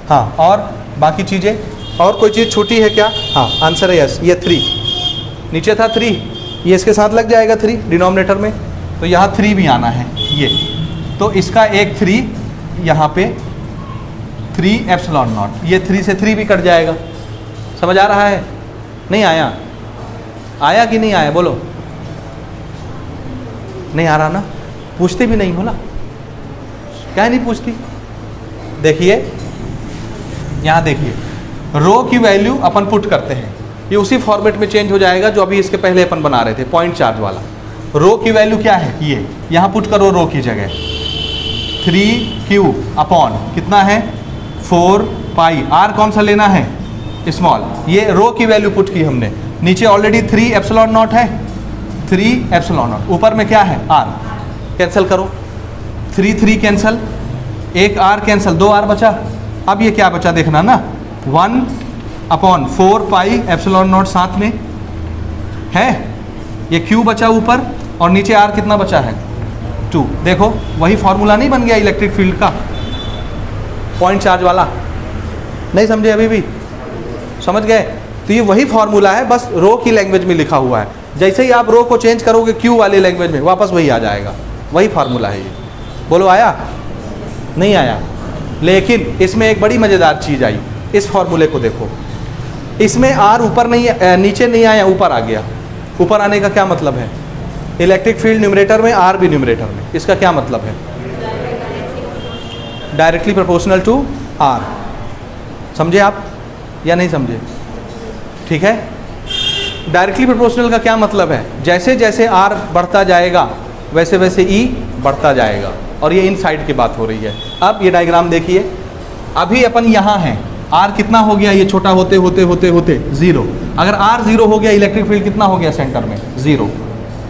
हाँ, और बाकी चीज़ें, और कोई चीज़ छूटी है क्या? हाँ, आंसर है यस। ये 3 नीचे था 3, ये इसके साथ लग जाएगा 3 डिनोमिनेटर में, तो यहाँ 3 भी आना है ये, तो इसका एक 3 यहाँ पे 3 एप्सिलॉन नॉट, ये 3 से 3 भी कट जाएगा। समझ आ रहा है? नहीं आया? आया कि नहीं आया बोलो? नहीं आ रहा ना? पूछते भी नहीं हो ना, क्या नहीं पूछती? देखिए यहाँ देखिए, रो की वैल्यू अपन पुट करते हैं, ये उसी फॉर्मेट में चेंज हो जाएगा जो अभी इसके पहले अपन बना रहे थे, पॉइंट चार्ज वाला। रो की वैल्यू क्या है? ये यहाँ पुट करो रो की जगह, 3Q अपॉन कितना है 4 पाई, आर कौन सा लेना है? स्मॉल। ये रो की वैल्यू पुट की हमने, नीचे ऑलरेडी 3 एप्सिलॉन नॉट है, 3 एप्सिलॉन नॉट, ऊपर में क्या है? आर। कैंसिल करो, 3 कैंसिल, एक आर कैंसिल, 2 आर बचा। अब ये क्या बचा देखना ना, 1 अपॉन 4 पाई एप्सिलॉन नॉट साथ में है, ये Q बचा ऊपर और नीचे आर कितना बचा है? 2। देखो वही फॉर्मूला नहीं बन गया इलेक्ट्रिक फील्ड का, पॉइंट चार्ज वाला? नहीं समझे अभी भी? समझ गए? तो ये वही फॉर्मूला है, बस रो की लैंग्वेज में लिखा हुआ है। जैसे ही आप रो को चेंज करोगे Q वाली लैंग्वेज में, वापस वही आ जाएगा, वही फार्मूला है ये। बोलो आया? नहीं आया? लेकिन इसमें एक बड़ी मज़ेदार चीज़ आई, इस फॉर्मूले को देखो, इसमें आर ऊपर नहीं, नीचे नहीं आया, ऊपर आ गया। ऊपर आने का क्या मतलब है? इलेक्ट्रिक फील्ड न्यूमरेटर में, आर भी न्यूमरेटर में, इसका क्या मतलब है? Directly proportional to R. समझे आप या नहीं समझे? ठीक है, डायरेक्टली प्रोपोर्शनल का क्या मतलब है? जैसे जैसे आर बढ़ता जाएगा वैसे वैसे ई बढ़ता जाएगा, और ये इन साइड की बात हो रही है। अब ये डायग्राम देखिए, अभी अपन यहाँ हैं, आर कितना हो गया? ये छोटा होते होते होते होते 0। अगर आर 0 हो गया, इलेक्ट्रिक फील्ड कितना हो गया सेंटर में? 0।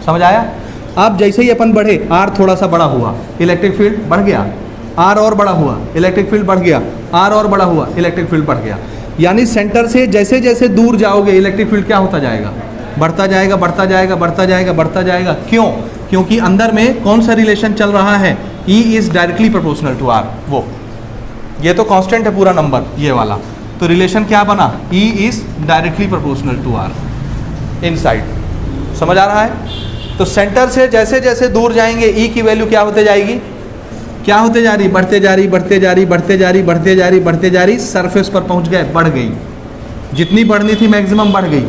समझ आया? अब जैसे ही अपन बढ़े, आर थोड़ा सा बड़ा हुआ, इलेक्ट्रिक फील्ड बढ़ गया, आर और बड़ा हुआ, इलेक्ट्रिक फील्ड बढ़ गया, आर और बड़ा हुआ, इलेक्ट्रिक फील्ड बढ़ गया। यानी सेंटर से जैसे जैसे दूर जाओगे, इलेक्ट्रिक फील्ड क्या होता जाएगा? बढ़ता जाएगा, बढ़ता जाएगा, बढ़ता जाएगा, बढ़ता जाएगा। क्यों? क्योंकि अंदर में कौन सा रिलेशन चल रहा है? E is directly proportional to R। वो ये तो कांस्टेंट है पूरा नंबर, ये वाला, तो रिलेशन क्या बना? E is directly proportional to R inside. समझ आ रहा है? तो सेंटर से जैसे जैसे दूर जाएंगे, E की वैल्यू क्या होते जाएगी? क्या होते जा रही? बढ़ते जा रही, बढ़ते जा रही, बढ़ते जा रही, बढ़ते जा रही, बढ़ते जा रही, सरफेस पर पहुंच गए, बढ़ गई, जितनी बढ़नी थी मैक्सिमम बढ़ गई।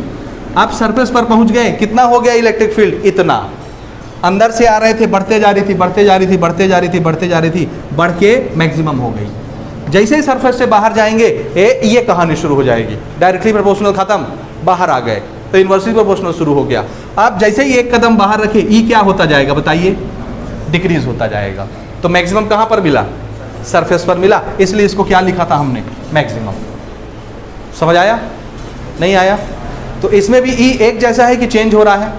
अब सरफेस पर पहुंच गए, कितना हो गया इलेक्ट्रिक फील्ड? इतना। अंदर से आ रहे थे, बढ़ते जा रही थी, बढ़ते जा रही थी, बढ़ते जा रही थी, बढ़ते जा रही थी, बढ़ के मैक्सिमम हो गई। जैसे ही सरफेस से बाहर जाएंगे, ये कहानी शुरू हो जाएगी, डायरेक्टली प्रोपोर्शनल खत्म, बाहर आ गए तो इन्वर्सली प्रोपोर्शनल शुरू हो गया। अब जैसे ही एक कदम बाहर रखे, ई क्या होता जाएगा बताइए? डिक्रीज होता जाएगा। तो मैक्सिमम कहाँ पर मिला? सरफेस पर मिला, इसलिए इसको क्या लिखा था हमने? मैक्सिमम। समझ आया? नहीं आया? तो इसमें भी ई एक जैसा है कि चेंज हो रहा है?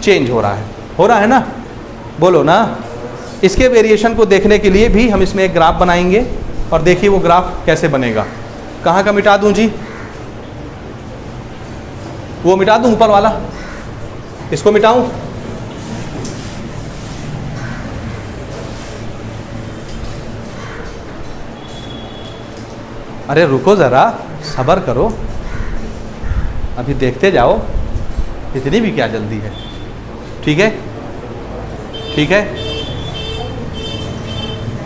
चेंज हो रहा है, हो रहा है ना? बोलो ना। इसके वेरिएशन को देखने के लिए भी हम इसमें एक ग्राफ बनाएंगे, और देखिए वो ग्राफ कैसे बनेगा। कहाँ का मिटा दूं जी? वो मिटा दूं ऊपर वाला, इसको मिटाऊं? अरे रुको ज़रा, सब्र करो, अभी देखते जाओ, इतनी भी क्या जल्दी है? ठीक है, ठीक है।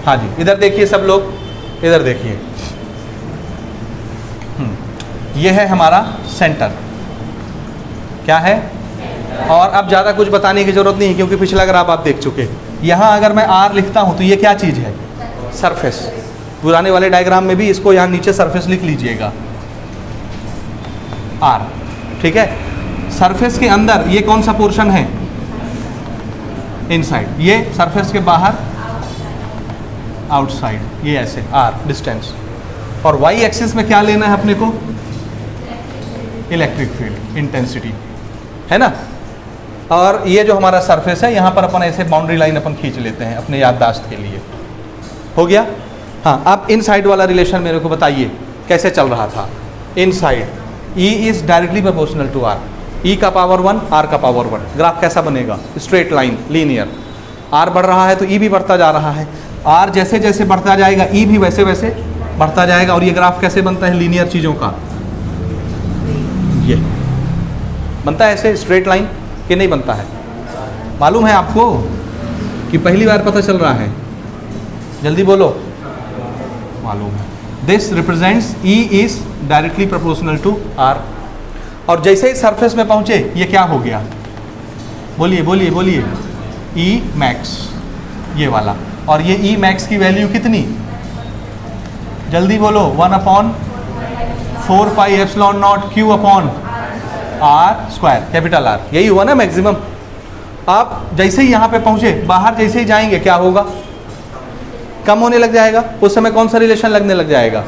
हाँ जी, इधर देखिए सब लोग, इधर देखिए, ये है हमारा सेंटर, क्या है? और अब ज़्यादा कुछ बताने की ज़रूरत नहीं है, क्योंकि पिछला ग्राफ आप देख चुके। यहाँ अगर मैं आर लिखता हूँ तो ये क्या चीज़ है? सरफेस। पुराने वाले डायग्राम में भी इसको यहाँ नीचे सरफेस लिख लीजिएगा, आर। ठीक है, सरफेस के अंदर ये कौन सा पोर्शन है? इनसाइड। ये सरफेस के बाहर आउटसाइड, ये ऐसे आर डिस्टेंस। और वाई एक्सिस में क्या लेना है अपने को? इलेक्ट्रिक फील्ड इंटेंसिटी, है ना? और ये जो हमारा सरफेस है, यहाँ पर अपन ऐसे बाउंड्री लाइन अपन खींच लेते हैं अपने याददाश्त के लिए। हो गया? हाँ, अब इनसाइड वाला रिलेशन मेरे को बताइए कैसे चल रहा था? Inside E is directly proportional to R, E का पावर 1, R का पावर 1। ग्राफ कैसा बनेगा? Straight line, linear. R बढ़ रहा है तो E भी बढ़ता जा रहा है, R जैसे जैसे बढ़ता जाएगा E भी वैसे वैसे बढ़ता जाएगा। और ये ग्राफ कैसे बनता है लीनियर चीज़ों का? ये बनता है ऐसे स्ट्रेट लाइन कि नहीं बनता है? मालूम है आपको कि पहली बार पता चल रहा है? जल्दी बोलो। मालूम है। This represents E is directly proportional to R। और जैसे ही सरफेस में पहुंचे ये क्या हो गया? बोलिए बोलिए बोलिए। E मैक्स, ये वाला। और ये E मैक्स की वैल्यू कितनी? जल्दी बोलो। 1/4 pi epsilon naught Q upon R square, capital R। यही हुआ ना मैक्सिमम। आप जैसे ही यहाँ पे पहुँचे, बाहर जैसे ही जाएंगे क्या होगा? कम होने लग जाएगा। उस समय कौन सा रिलेशन लगने लग जाएगा?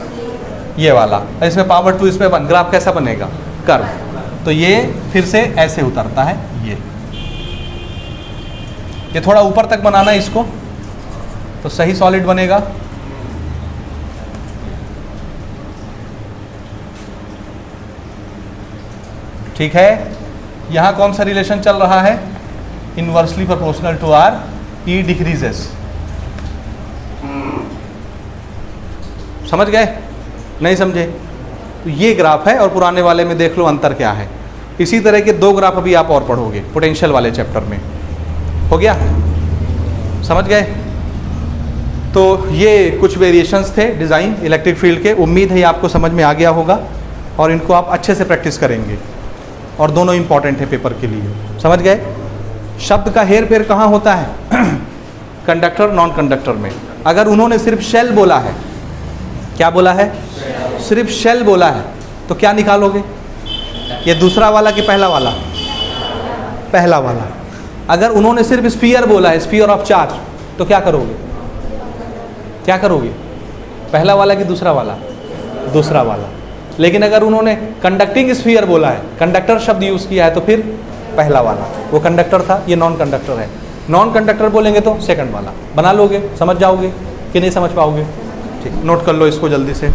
ये वाला। इसमें पावर 2, इसमें 1। ग्राफ कैसा बनेगा? कर्व। तो ये फिर से ऐसे उतरता है। ये थोड़ा ऊपर तक बनाना है इसको, तो सही सॉलिड बनेगा। ठीक है। यहां कौन सा रिलेशन चल रहा है? Inversely proportional to R, E decreases. समझ गए? नहीं समझे? तो ये ग्राफ है और पुराने वाले में देख लो अंतर क्या है। इसी तरह के 2 ग्राफ अभी आप और पढ़ोगे पोटेंशियल वाले चैप्टर में। हो गया? समझ गए? तो ये कुछ वेरिएशंस थे डिज़ाइन इलेक्ट्रिक फील्ड के। उम्मीद है ये आपको समझ में आ गया होगा और इनको आप अच्छे से प्रैक्टिस करेंगे, और दोनों इंपॉर्टेंट है पेपर के लिए। समझ गए? शब्द का हेर फेर कहाँ होता है? कंडक्टर नॉन कंडक्टर में। अगर उन्होंने सिर्फ शेल बोला है, क्या बोला है? सिर्फ शेल बोला है, तो क्या निकालोगे? ये दूसरा वाला कि पहला वाला? पहला वाला। अगर उन्होंने सिर्फ स्फीयर बोला है, स्फीयर ऑफ चार्ज, तो क्या करोगे? क्या करोगे? पहला वाला कि दूसरा वाला? दूसरा वाला। लेकिन अगर उन्होंने कंडक्टिंग स्फीयर बोला है, कंडक्टर शब्द यूज़ किया है, तो फिर पहला वाला। वो कंडक्टर था, ये नॉन कंडक्टर है। नॉन कंडक्टर बोलेंगे तो सेकंड वाला। बना लोगे? समझ जाओगे कि नहीं समझ पाओगे? ठीक, नोट कर लो इसको जल्दी से।